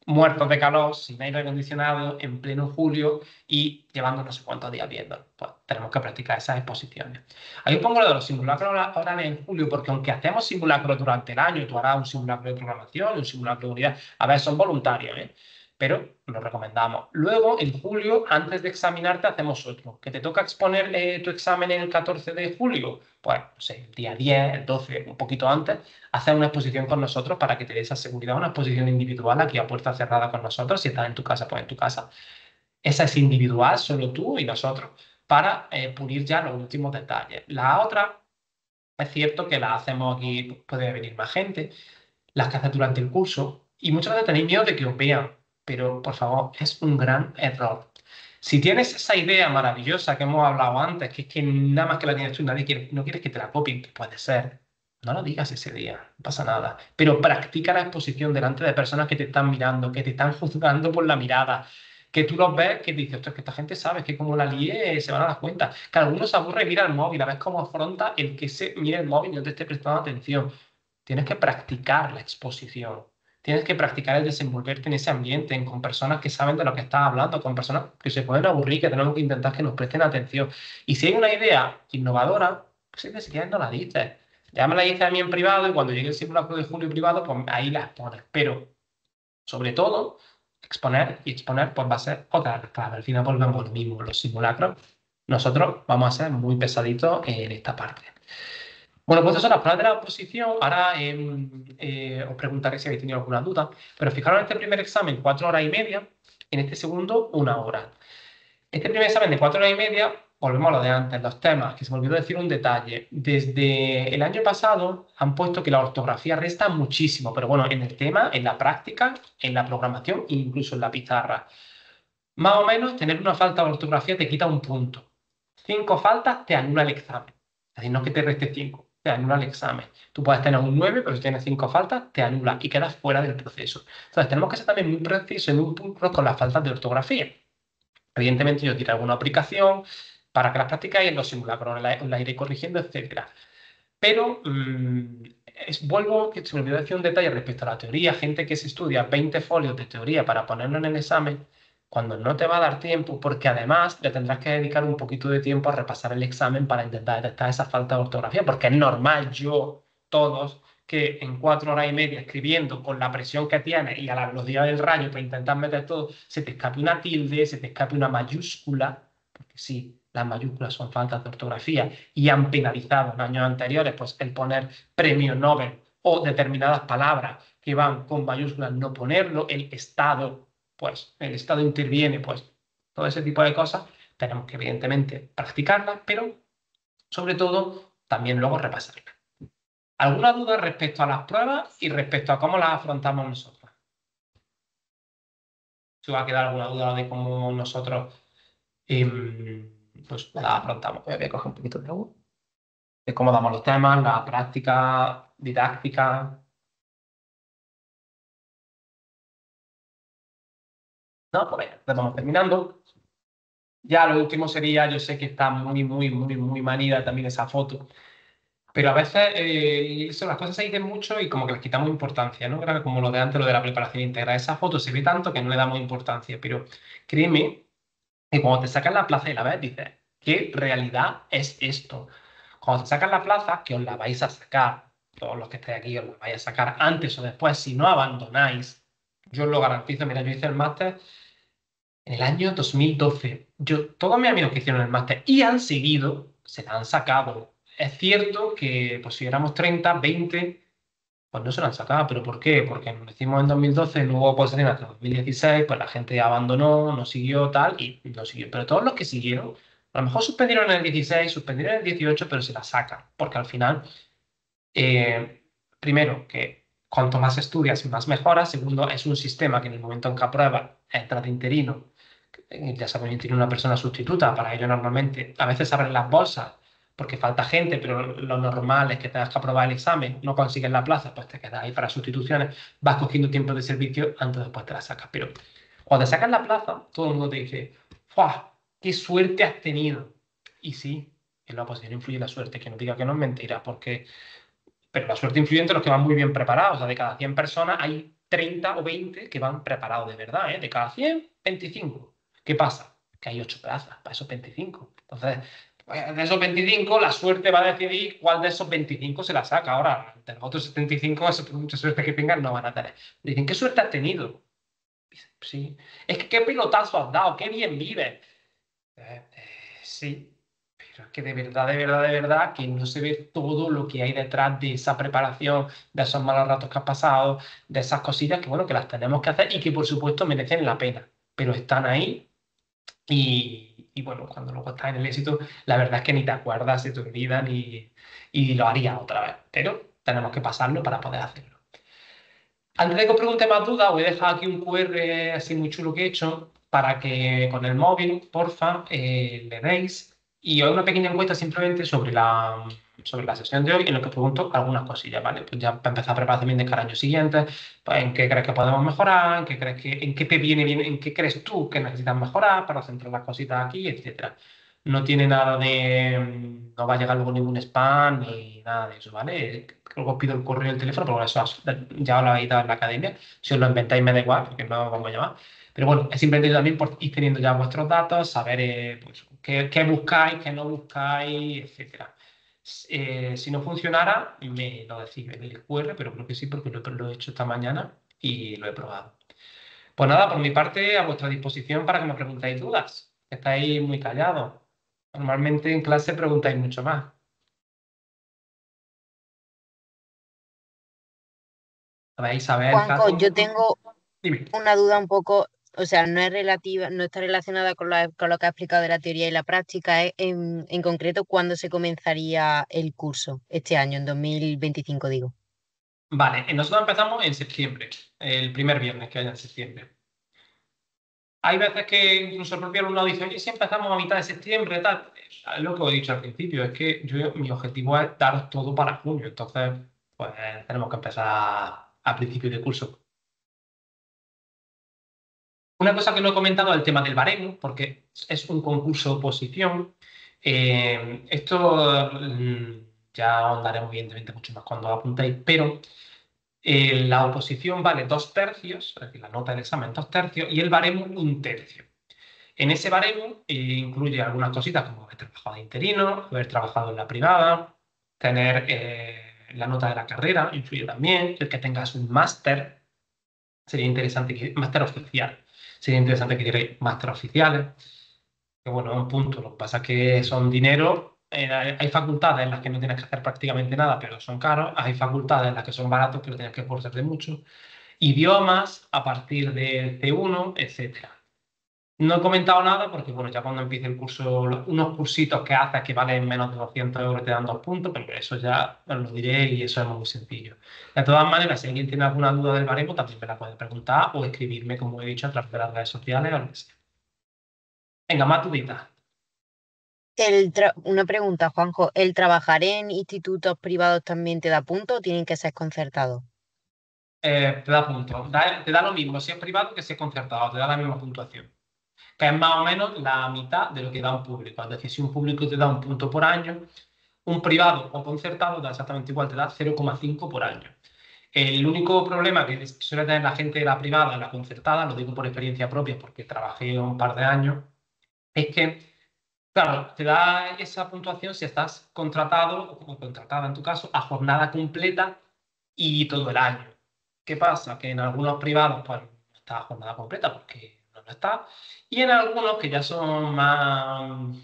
muertos de calor, sin aire acondicionado, en pleno julio y llevando no sé cuántos días viendo. Pues tenemos que practicar esas exposiciones. Ahí pongo lo de los simulacros ahora en julio, porque aunque hacemos simulacros durante el año, tú harás un simulacro de programación, un simulacro de unidad, a ver, son voluntarios, ¿eh? pero lo recomendamos. Luego, en julio, antes de examinarte, hacemos otro. ¿Que te toca exponer tu examen el 14 de julio? Pues, no sé, el día 10, el 12, un poquito antes, hacer una exposición con nosotros para que te dé esa seguridad, una exposición individual aquí a puerta cerrada con nosotros. Si estás en tu casa, pues en tu casa. Esa es individual, solo tú y nosotros, para pulir ya los últimos detalles. La otra, es cierto que la hacemos aquí, puede venir más gente, las que haces durante el curso, y muchas veces tenéis miedo de que os vean, pero por favor, es un gran error. Si tienes esa idea maravillosa que hemos hablado antes, que es que nada más que la tienes tú, nadie quiere, no quieres que te la copien, que puede ser, no lo digas ese día, no pasa nada. Pero practica la exposición delante de personas que te están mirando, que te están juzgando por la mirada, que tú los ves, que dices, ostras, que esta gente sabe que como la lié se van a dar cuenta. Que algunos se aburre y mira el móvil, a ver cómo afronta el que se mire el móvil y no te esté prestando atención. Tienes que practicar la exposición. Tienes que practicar el desenvolverte en ese ambiente, con personas que saben de lo que estás hablando, con personas que se pueden aburrir, que tenemos que intentar que nos presten atención. Y si hay una idea innovadora, pues si quieres no la dices. Ya me la dices a mí en privado y cuando llegue el simulacro de julio privado, pues ahí la expones. Pero, sobre todo, exponer y exponer, pues va a ser otra de las claves. Al final volvemos lo mismo, los simulacros. Nosotros vamos a ser muy pesaditos en esta parte. Bueno, pues eso son las pruebas de la oposición. Ahora os preguntaré si habéis tenido alguna duda. Pero fijaros en este primer examen, 4 horas y media. En este segundo, 1 hora. Este primer examen de 4 horas y media, volvemos a lo de antes, los temas, que se me olvidó decir un detalle. Desde el año pasado han puesto que la ortografía resta muchísimo, pero bueno, en el tema, en la práctica, en la programación e incluso en la pizarra. Más o menos, tener una falta de ortografía te quita un punto. 5 faltas te anula el examen. Es decir, no que te reste 5, te anula el examen. Tú puedes tener un 9, pero si tienes 5 faltas, te anula y quedas fuera del proceso. Entonces, tenemos que ser también muy precisos y muy puntuales con las faltas de ortografía. Evidentemente, yo tiré alguna aplicación para que las practicáis en los simulacros, la iré corrigiendo, etcétera. Pero vuelvo, que se me olvidó decir un detalle respecto a la teoría. Gente que se estudia 20 folios de teoría para ponerlo en el examen, cuando no te va a dar tiempo, porque además le tendrás que dedicar un poquito de tiempo a repasar el examen para intentar detectar esa falta de ortografía, porque es normal, todos, que en 4 horas y media escribiendo con la presión que tienes y a la velocidad del rayo para intentar meter todo, se te escape una tilde, se te escape una mayúscula, porque sí, las mayúsculas son faltas de ortografía y han penalizado en años anteriores pues, el poner premio Nobel o determinadas palabras que van con mayúsculas, no ponerlo, el Estado interviene, pues todo ese tipo de cosas tenemos que evidentemente practicarlas, pero sobre todo también luego repasarlas. ¿Alguna duda respecto a las pruebas y respecto a cómo las afrontamos nosotros? Si va a quedar alguna duda de cómo nosotros pues las afrontamos. Voy a coger un poquito de agua. De cómo damos los temas, la práctica didáctica. No, pues venga, vamos terminando. Ya lo último sería, yo sé que está muy manida también esa foto, pero a veces las cosas se dicen mucho y como que les quitamos importancia, ¿no? Era como lo de antes, lo de la preparación integral. Esa foto se ve tanto que no le damos importancia, pero créeme que cuando te sacan la plaza y la ves, dices, ¿qué realidad es esto? Cuando te sacan la plaza, que os la vais a sacar, todos los que estéis aquí os la vais a sacar antes o después, si no abandonáis, yo os lo garantizo. Mira, yo hice el máster en el año 2012. Todos mis amigos que hicieron el máster y han seguido, se la han sacado. Es cierto que pues, si éramos 30, 20, pues no se la han sacado. ¿Pero por qué? Porque nos hicimos en 2012, no hubo oposición hasta 2016, pues la gente abandonó, no siguió tal y no siguió. Pero todos los que siguieron, a lo mejor suspendieron en el 16, suspendieron en el 18, pero se la sacan. Porque al final, primero, que cuanto más estudias, más mejoras. Segundo, es un sistema que en el momento en que apruebas, entras de interino. Ya saben, tiene una persona sustituta. Para ello, normalmente, a veces abren las bolsas porque falta gente, pero lo normal es que tengas que aprobar el examen, no consigues la plaza, pues te quedas ahí para sustituciones, vas cogiendo tiempo de servicio, antes después te la sacas. Pero cuando te sacas la plaza, todo el mundo te dice, ¡fuah! ¡Qué suerte has tenido! Y sí, en la oposición influye la suerte, que no diga que no es mentira, pero la suerte influye entre los que van muy bien preparados. O sea, de cada 100 personas hay 30 o 20 que van preparados de verdad, ¿eh? De cada 100, 25. ¿Qué pasa? Que hay 8 plazas para esos 25. Entonces, pues, de esos 25, la suerte va a decidir cuál de esos 25 se la saca. Ahora, de los otros 75, eso por mucha suerte que tengan, no van a tener. Dicen, ¿qué suerte has tenido? Sí. Es que qué pelotazo has dado, qué bien vives. Sí, pero es que de verdad, de verdad, de verdad, que no se ve todo lo que hay detrás de esa preparación, de esos malos ratos que has pasado, de esas cosillas que, bueno, que las tenemos que hacer y que, por supuesto, merecen la pena, pero están ahí y bueno, cuando luego estás en el éxito, la verdad es que ni te acuerdas, se te olvidan y lo harías otra vez, pero tenemos que pasarlo para poder hacerlo. Antes de que os pregunte más dudas, voy a dejar aquí un QR así muy chulo que he hecho para que con el móvil, porfa, le deis. Y hay una pequeña encuesta simplemente sobre la sesión de hoy en la que os pregunto algunas cosillas, ¿vale? Pues ya para empezar a preparar también de cara al año siguiente, pues en qué crees que podemos mejorar, en qué te viene bien, en qué crees tú que necesitas mejorar para centrar las cositas aquí, etcétera. No tiene nada de, no va a llegar luego ningún spam ni nada de eso, ¿vale? Creo que os pido el correo y el teléfono, pero eso ya os lo habéis dado en la academia. Si os lo inventáis me da igual, porque no os vamos a llamar. Pero bueno, es simplemente también por ir teniendo ya vuestros datos, saber pues, qué buscáis, qué no buscáis, etcétera. Si no funcionara, me lo decís en el QR, pero creo que sí, porque lo he hecho esta mañana y lo he probado. Pues nada, por mi parte, a vuestra disposición para que me preguntéis dudas. Estáis muy callados. Normalmente en clase preguntáis mucho más. ¿Sabéis saber, Juanjo, Katy? yo tengo Dime. una duda un poco, o sea, no es relativa, no está relacionada con lo que ha explicado de la teoría y la práctica, es en concreto cuándo se comenzaría el curso, este año, en 2025 digo. Vale, nosotros empezamos en septiembre, el primer viernes que haya en septiembre. Hay veces que incluso el propio alumno dice, oye, si empezamos a mitad de septiembre, tal. Es lo que os he dicho al principio, es que mi objetivo es daros todo para junio, entonces, pues tenemos que empezar a principio de curso. Una cosa que no he comentado es el tema del baremo, porque es un concurso oposición. Esto ya ahondaremos evidentemente mucho más cuando apuntéis, pero la oposición vale 2 tercios, es decir, la nota del examen 2 tercios, y el baremo 1 tercio. En ese baremo incluye algunas cositas como haber trabajado de interino, haber trabajado en la privada, tener la nota de la carrera, influye también, el que tengas un máster, sería interesante que, máster oficial, sería interesante que hicierais máster oficiales, que bueno, es un punto, lo que pasa es que son dinero, hay facultades en las que no tienes que hacer prácticamente nada, pero son caros, hay facultades en las que son baratos, pero tienes que esforzarte mucho, idiomas a partir de C1, etcétera. No he comentado nada porque, bueno, ya cuando empiece el curso, unos cursitos que haces que valen menos de 200 euros te dan 2 puntos, pero eso ya os lo diré y eso es muy sencillo. De todas maneras, si alguien tiene alguna duda del baremo, también me la puede preguntar o escribirme, como he dicho, a través de las redes sociales o lo que sea. Venga, más duditas. Una pregunta, Juanjo, ¿el trabajar en institutos privados también te da puntos o tienen que ser concertados? Te da puntos. Te da lo mismo si es privado que si es concertado, te da la misma puntuación. Que es más o menos la mitad de lo que da un público. Es decir, si un público te da 1 punto por año, un privado o concertado da exactamente igual, te da 0,5 por año. El único problema que suele tener la gente de la privada en la concertada, lo digo por experiencia propia porque trabajé un par de años, es que, claro, te da esa puntuación si estás contratado o contratada en tu caso a jornada completa y todo el año. ¿Qué pasa? Que en algunos privados pues no está a jornada completa porque no lo está y en algunos que ya son más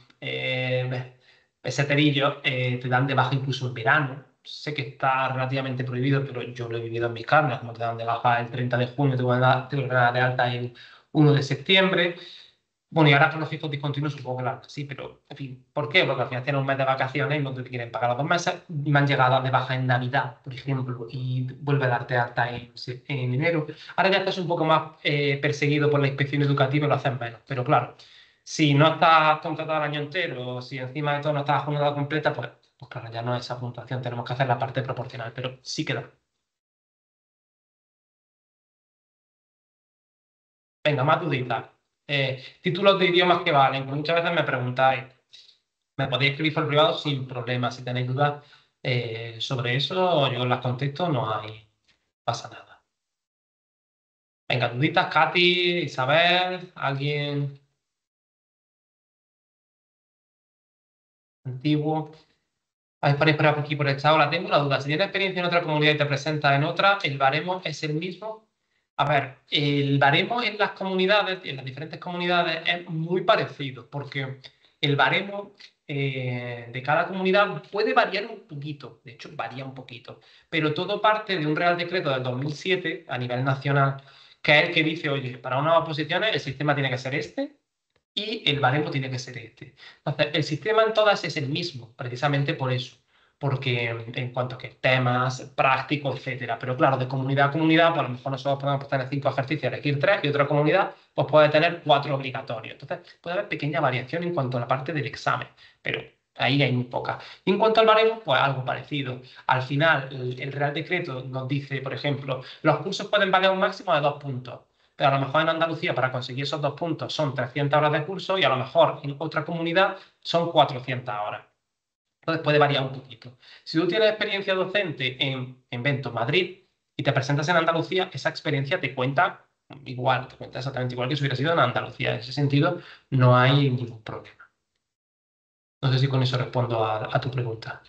peseterillos te dan de baja incluso en verano. Sé que está relativamente prohibido, pero yo lo he vivido en mis carnes, como te dan de baja el 30 de junio, te van a dar de alta el 1 de septiembre. Bueno, y ahora con los fijos discontinuos supongo que lo harán así, pero en fin, ¿por qué? Porque al final tienen un mes de vacaciones y no te quieren pagar los 2 meses. Me han llegado de baja en Navidad, por ejemplo, y vuelve a darte alta en enero. Ahora ya estás un poco más perseguido por la inspección educativa y lo haces menos. Pero claro, si no estás contratado el año entero, si encima de todo no estás a jornada completa, pues claro, ya no es esa puntuación, tenemos que hacer la parte proporcional, pero sí queda. Venga, más duditas. Títulos de idiomas que valen, que muchas veces me preguntáis. Me podéis escribir por privado sin problema. Si tenéis dudas sobre eso, yo las contesto, no hay, pasa nada. Venga, duditas, Katy, Isabel, alguien antiguo. Vais por aquí por el chat. Ahora tengo una duda. Si tienes experiencia en otra comunidad y te presentas en otra, ¿el baremo es el mismo A ver, el baremo en las comunidades, en las diferentes comunidades, es muy parecido, porque el baremo de cada comunidad puede variar un poquito, de hecho varía un poquito, pero todo parte de un Real Decreto del 2007 a nivel nacional, que es el que dice, oye, para unas oposiciones el sistema tiene que ser este y el baremo tiene que ser este. Entonces, el sistema en todas es el mismo, precisamente por eso, porque en cuanto a que temas, prácticos, etcétera. Pero claro, de comunidad a comunidad, pues a lo mejor nosotros podemos tener 5 ejercicios, elegir 3, y otra comunidad pues puede tener 4 obligatorios. Entonces, puede haber pequeña variación en cuanto a la parte del examen, pero ahí hay muy poca. Y en cuanto al baremo, pues algo parecido. Al final, el Real Decreto nos dice, por ejemplo, los cursos pueden valer un máximo de 2 puntos. Pero a lo mejor en Andalucía para conseguir esos 2 puntos son 300 horas de curso y a lo mejor en otra comunidad son 400 horas. Entonces puede variar un poquito. Si tú tienes experiencia docente en Invento Madrid y te presentas en Andalucía, esa experiencia te cuenta igual, te cuenta exactamente igual que si hubiera sido en Andalucía. En ese sentido, no hay ningún problema. No sé si con eso respondo a tu pregunta.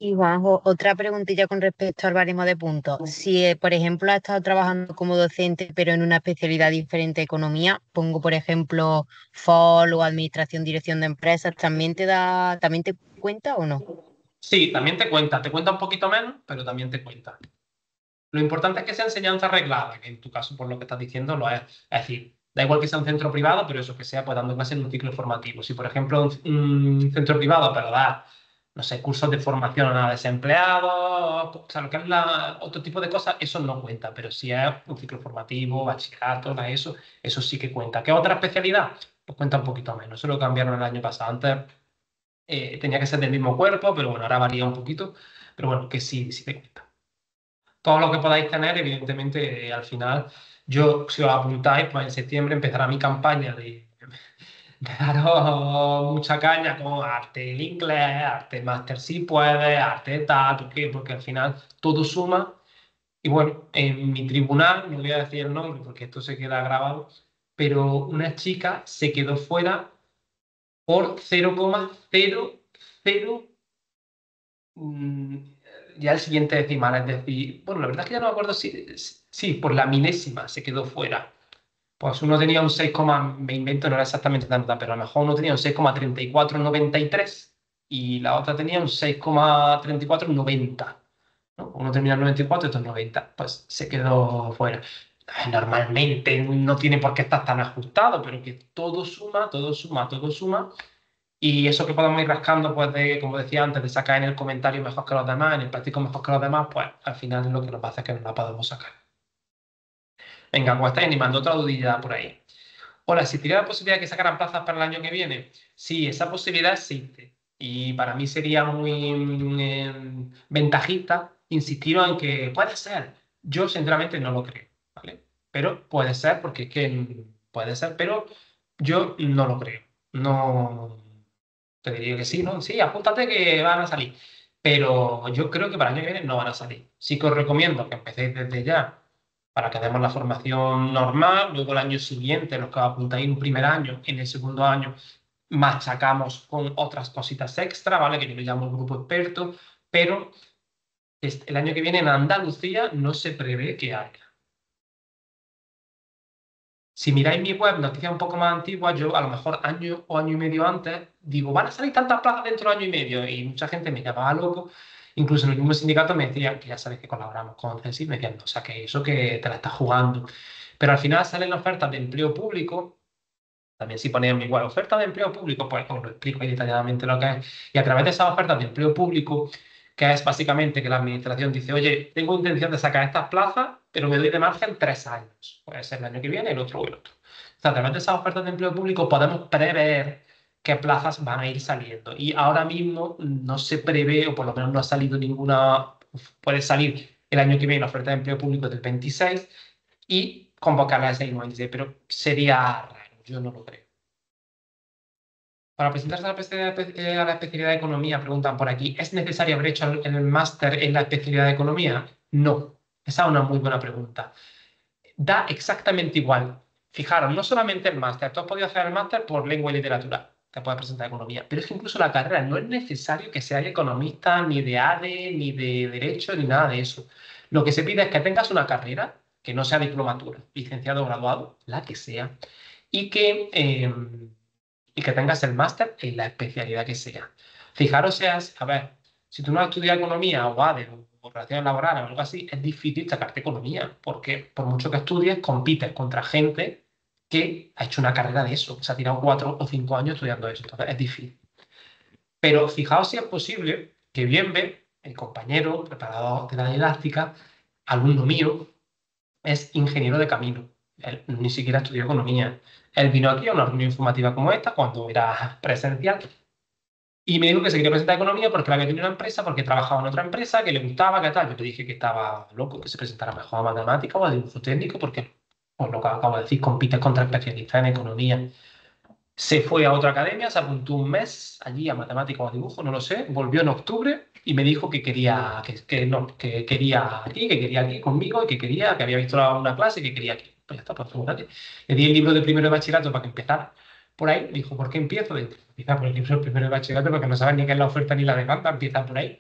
Y Juanjo, otra preguntilla con respecto al baremo de puntos. Si, por ejemplo, has estado trabajando como docente, pero en una especialidad diferente a economía, pongo, por ejemplo, FOL o Administración, Dirección de Empresas, también te cuenta o no? Sí, también te cuenta un poquito menos, pero también te cuenta. Lo importante es que sea enseñanza arreglada, que en tu caso, por lo que estás diciendo, lo es. Es decir, da igual que sea un centro privado, pero eso que sea pues dando clases en un ciclo formativo. Si, por ejemplo, un centro privado, pero da, no sé, cursos de formación a desempleados, o sea, lo que es otro tipo de cosas, eso no cuenta. Pero si es un ciclo formativo, bachillerato, eso sí que cuenta. ¿Qué otra especialidad? Pues cuenta un poquito menos. Eso lo cambiaron el año pasado. Antes tenía que ser del mismo cuerpo, pero bueno, ahora varía un poquito. Pero bueno, que sí, sí te cuenta. Todo lo que podáis tener, evidentemente, al final, yo, si os apuntáis, pues en septiembre empezará mi campaña de daros mucha caña con arte en inglés, arte máster si puede, arte tal, ¿por qué? Porque al final todo suma. Y bueno, en mi tribunal, no voy a decir el nombre porque esto se queda grabado, pero una chica se quedó fuera por 0,00 mm, ya el siguiente decimal, es decir, bueno, la verdad es que ya no me acuerdo si por la milésima se quedó fuera. Pues uno tenía un 6, me invento, no era exactamente tanta, pero a lo mejor uno tenía un 6,3493 y la otra tenía un 6,3490, ¿no? Uno termina en 94 y otro en 90, pues se quedó fuera. Normalmente no tiene por qué estar tan ajustado, pero que todo suma, todo suma, todo suma. Y eso que podemos ir rascando, pues, como decía antes, de sacar en el comentario mejor que los demás, en el práctico mejor que los demás, pues al final es lo que nos hace que no la podemos sacar. Venga, pues estáis animando otra dudilla por ahí. Hola, ¿existiría la posibilidad de que sacaran plazas para el año que viene? Sí, esa posibilidad existe. Y para mí sería muy ventajista insistiros en que puede ser. Yo, sinceramente, no lo creo, ¿vale? Pero puede ser, porque es que puede ser, pero yo no lo creo. No. Te diría que sí, ¿no? Sí, apúntate que van a salir. Pero yo creo que para el año que viene no van a salir. Sí que os recomiendo que empecéis desde ya para que demos la formación normal. Luego el año siguiente, los que os apuntáis en un primer año, en el segundo año machacamos con otras cositas extra, ¿vale? Que yo le llamo el grupo experto. Pero el año que viene en Andalucía no se prevé que haya. Si miráis mi web, noticias un poco más antiguas, yo a lo mejor año o año y medio antes digo, van a salir tantas plazas dentro de año y medio, y mucha gente me llamaba loco, incluso en el mismo sindicato me decían, que ya sabéis que colaboramos con CESI, me decían, no, o sea, que eso que te la estás jugando. Pero al final salen ofertas de empleo público, también si ponéis en mi web oferta de empleo público, pues os lo explico ahí detalladamente lo que es, y a través de esas ofertas de empleo público, que es básicamente que la administración dice, oye, tengo intención de sacar estas plazas, pero me doy de margen 3 años. Puede ser el año que viene, el otro o el otro. O sea, a través de esas ofertas de empleo público podemos prever qué plazas van a ir saliendo. Y ahora mismo no se prevé, o por lo menos no ha salido ninguna, puede salir el año que viene la oferta de empleo público del 26 y convocarla ese mismo 26, pero sería raro, yo no lo creo. Para presentarse a la especialidad de economía, preguntan por aquí, ¿es necesario haber hecho el máster en la especialidad de economía? No, esa es una muy buena pregunta. Da exactamente igual. Fijaros, no solamente el máster, tú has podido hacer el máster por lengua y literatura, te puedes presentar a economía, pero es que incluso la carrera no es necesario que seas economista ni de ADE, ni de derecho, ni nada de eso. Lo que se pide es que tengas una carrera que no sea diplomatura, licenciado o graduado, la que sea, y que tengas el máster en la especialidad que sea. Fijaros, a ver, si tú no has estudiado economía o ADE o relaciones laborales o algo así, es difícil sacarte economía, porque por mucho que estudies, compites contra gente que ha hecho una carrera de eso, se ha tirado 4 o 5 años estudiando eso, entonces es difícil. Pero fijaos si es posible que Bienve, el compañero preparador de la didáctica, alumno mío, es ingeniero de camino. Él ni siquiera estudió economía. Él vino aquí a una reunión informativa como esta, cuando era presencial, y me dijo que se quería presentar a economía porque la había tenido una empresa, porque trabajaba en otra empresa, que le gustaba, que tal. Yo le dije que estaba loco, que se presentara mejor a matemática o a dibujo técnico, porque, pues lo que acabo de decir, compites contra especialistas en economía. Se fue a otra academia, se apuntó un mes allí a matemática o a dibujo, no lo sé, volvió en octubre y me dijo que quería, que quería aquí conmigo y que quería, que había visto una clase y que quería aquí. Pues ya está, pues figúrate. Le di el libro de primero de bachillerato para que empezara por ahí. Me dijo, ¿por qué empiezo? Digo, empieza por el libro de primero de bachillerato porque no sabes ni qué es la oferta ni la demanda, empieza por ahí.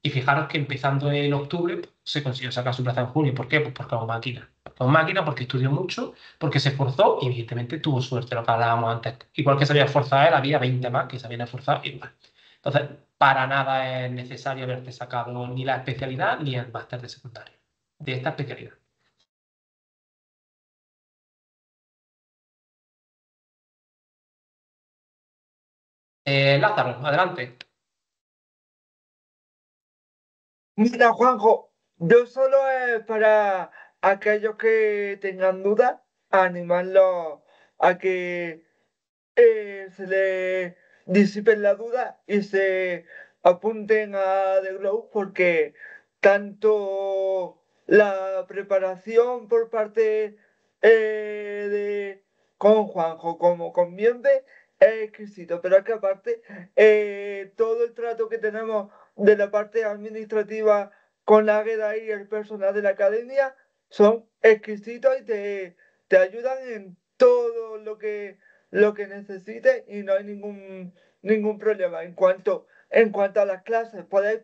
Y fijaros que empezando en octubre pues, se consiguió sacar su plaza en junio. ¿Por qué? Pues porque es máquina. Porque es máquina, porque estudió mucho, porque se esforzó y evidentemente tuvo suerte, lo que hablábamos antes. Igual que se había esforzado él, había 20 más que se habían esforzado igual. Entonces, para nada es necesario haberte sacado ni la especialidad ni el máster de secundaria de esta especialidad. Lázaro, adelante. Mira, Juanjo, yo solo para aquellos que tengan dudas, animarlos a que se les disipen la duda y se apunten a The Glow porque tanto la preparación por parte de con Juanjo como con Miente es exquisito, pero es que aparte todo el trato que tenemos de la parte administrativa con la Águeda y el personal de la academia son exquisitos y te ayudan en todo lo que necesites y no hay ningún problema. En cuanto a las clases, podéis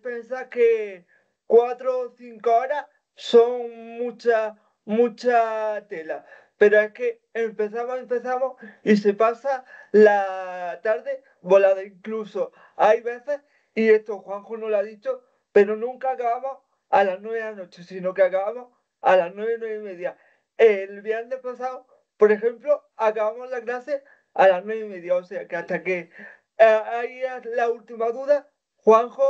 pensar que 4 o 5 horas son mucha tela, pero es que empezamos y se pasa la tarde volada. Incluso hay veces, y esto Juanjo no lo ha dicho, pero nunca acabamos a las 9 de la noche, sino que acabamos a las 9, 9:30. El viernes pasado, por ejemplo, acabamos la clase a las 9:30, o sea que hasta que ahí es la última duda, Juanjo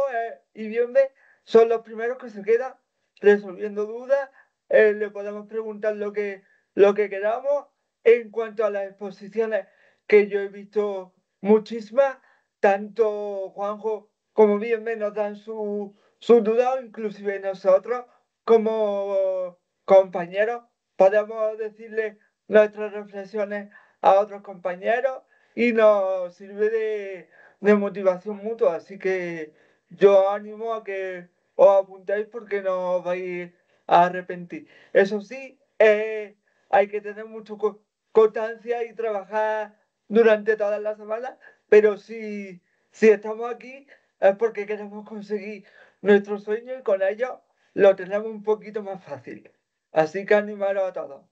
y Bienve son los primeros que se quedan resolviendo dudas, le podemos preguntar lo que queramos. En cuanto a las exposiciones, que yo he visto muchísimas, tanto Juanjo como Bienve nos dan sus dudas, o inclusive nosotros como compañeros podemos decirle nuestras reflexiones a otros compañeros y nos sirve de motivación mutua. Así que yo animo a que os apuntéis porque no os vais a arrepentir. Eso sí, hay que tener mucha constancia y trabajar durante todas las semanas, pero si estamos aquí es porque queremos conseguir nuestro sueño y con ello lo tenemos un poquito más fácil. Así que animaros a todos.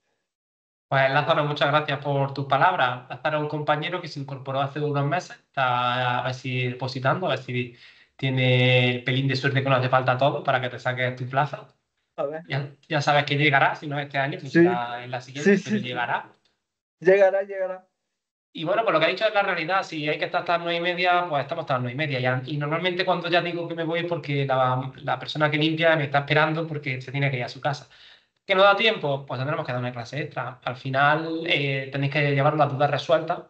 Pues Lázaro, muchas gracias por tus palabras. Lázaro es un compañero que se incorporó hace unos meses, está a ver si depositando, a ver si tiene el pelín de suerte que nos hace falta a todos para que te saques tu plaza. A ver. Ya sabes que llegará, si no este año, pues Sí, será en la siguiente, pero sí. llegará. Llegará. Y bueno, pues lo que ha dicho es la realidad. Si hay que estar hasta las 9:30, pues estamos hasta las 9:30. Y normalmente cuando ya digo que me voy es porque la persona que limpia me está esperando porque se tiene que ir a su casa. ¿Que no da tiempo? Pues tendremos que dar una clase extra. Al final tenéis que llevar las dudas resueltas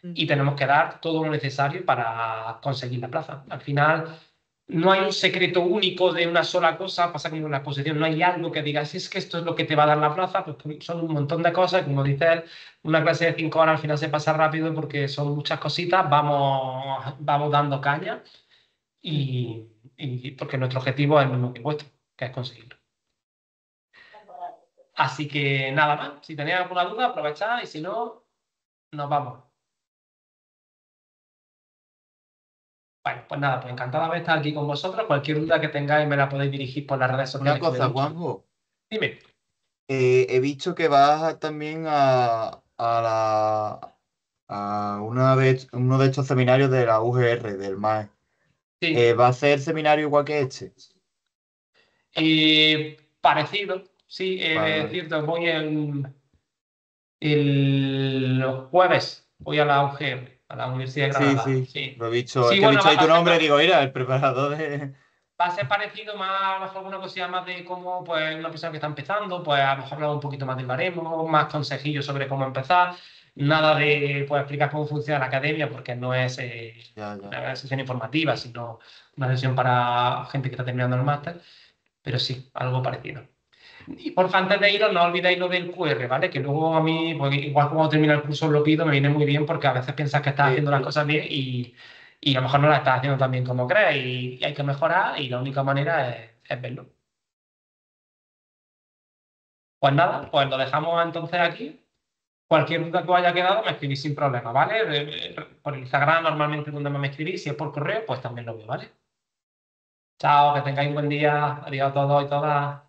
y tenemos que dar todo lo necesario para conseguir la plaza. Al final no hay un secreto único de una sola cosa, pasa como en la exposición, no hay algo que diga, si es que esto es lo que te va a dar la plaza, pues son un montón de cosas, como dice él, una clase de 5 horas al final se pasa rápido porque son muchas cositas, vamos dando caña y porque nuestro objetivo es el mismo que vuestro, que es conseguirlo. Así que nada más, si tenéis alguna duda, aprovechad y si no, nos vamos. Bueno, pues nada, pues encantado de estar aquí con vosotros. Cualquier duda que tengáis me la podéis dirigir por las redes sociales. Una cosa, Juanjo. Dime. He visto que vas también a uno de estos seminarios de la UGR, del MAE. Sí. ¿Va a ser seminario igual que este? Parecido, sí, Vale. es cierto, voy el jueves, voy a la UGR, a la Universidad de Granada. Sí. Lo he visto. Sí, Es que he bueno, visto ahí tu va a ser nombre y digo, mira, el preparador de... Va a ser parecido más, a lo mejor alguna cosilla más de cómo, pues, una persona que está empezando, pues a lo mejor hablar un poquito más del baremo, más consejillos sobre cómo empezar. Nada de, pues, explicar cómo funciona la academia, porque no es Ya. una sesión informativa, sino una sesión para gente que está terminando el máster. Pero sí, algo parecido. Y por favor, antes de iros, no olvidéis lo del QR, ¿vale? Que luego a mí, pues, igual cuando termina el curso os lo pido, me viene muy bien porque a veces piensas que estás haciendo las cosas bien y a lo mejor no las estás haciendo tan bien como crees y hay que mejorar y la única manera es verlo. Pues nada, pues lo dejamos entonces aquí. Cualquier duda que os haya quedado me escribís sin problema, ¿vale? Por Instagram normalmente donde me escribís, si es por correo, pues también lo veo, ¿vale? Chao, que tengáis un buen día. Adiós a todos y todas.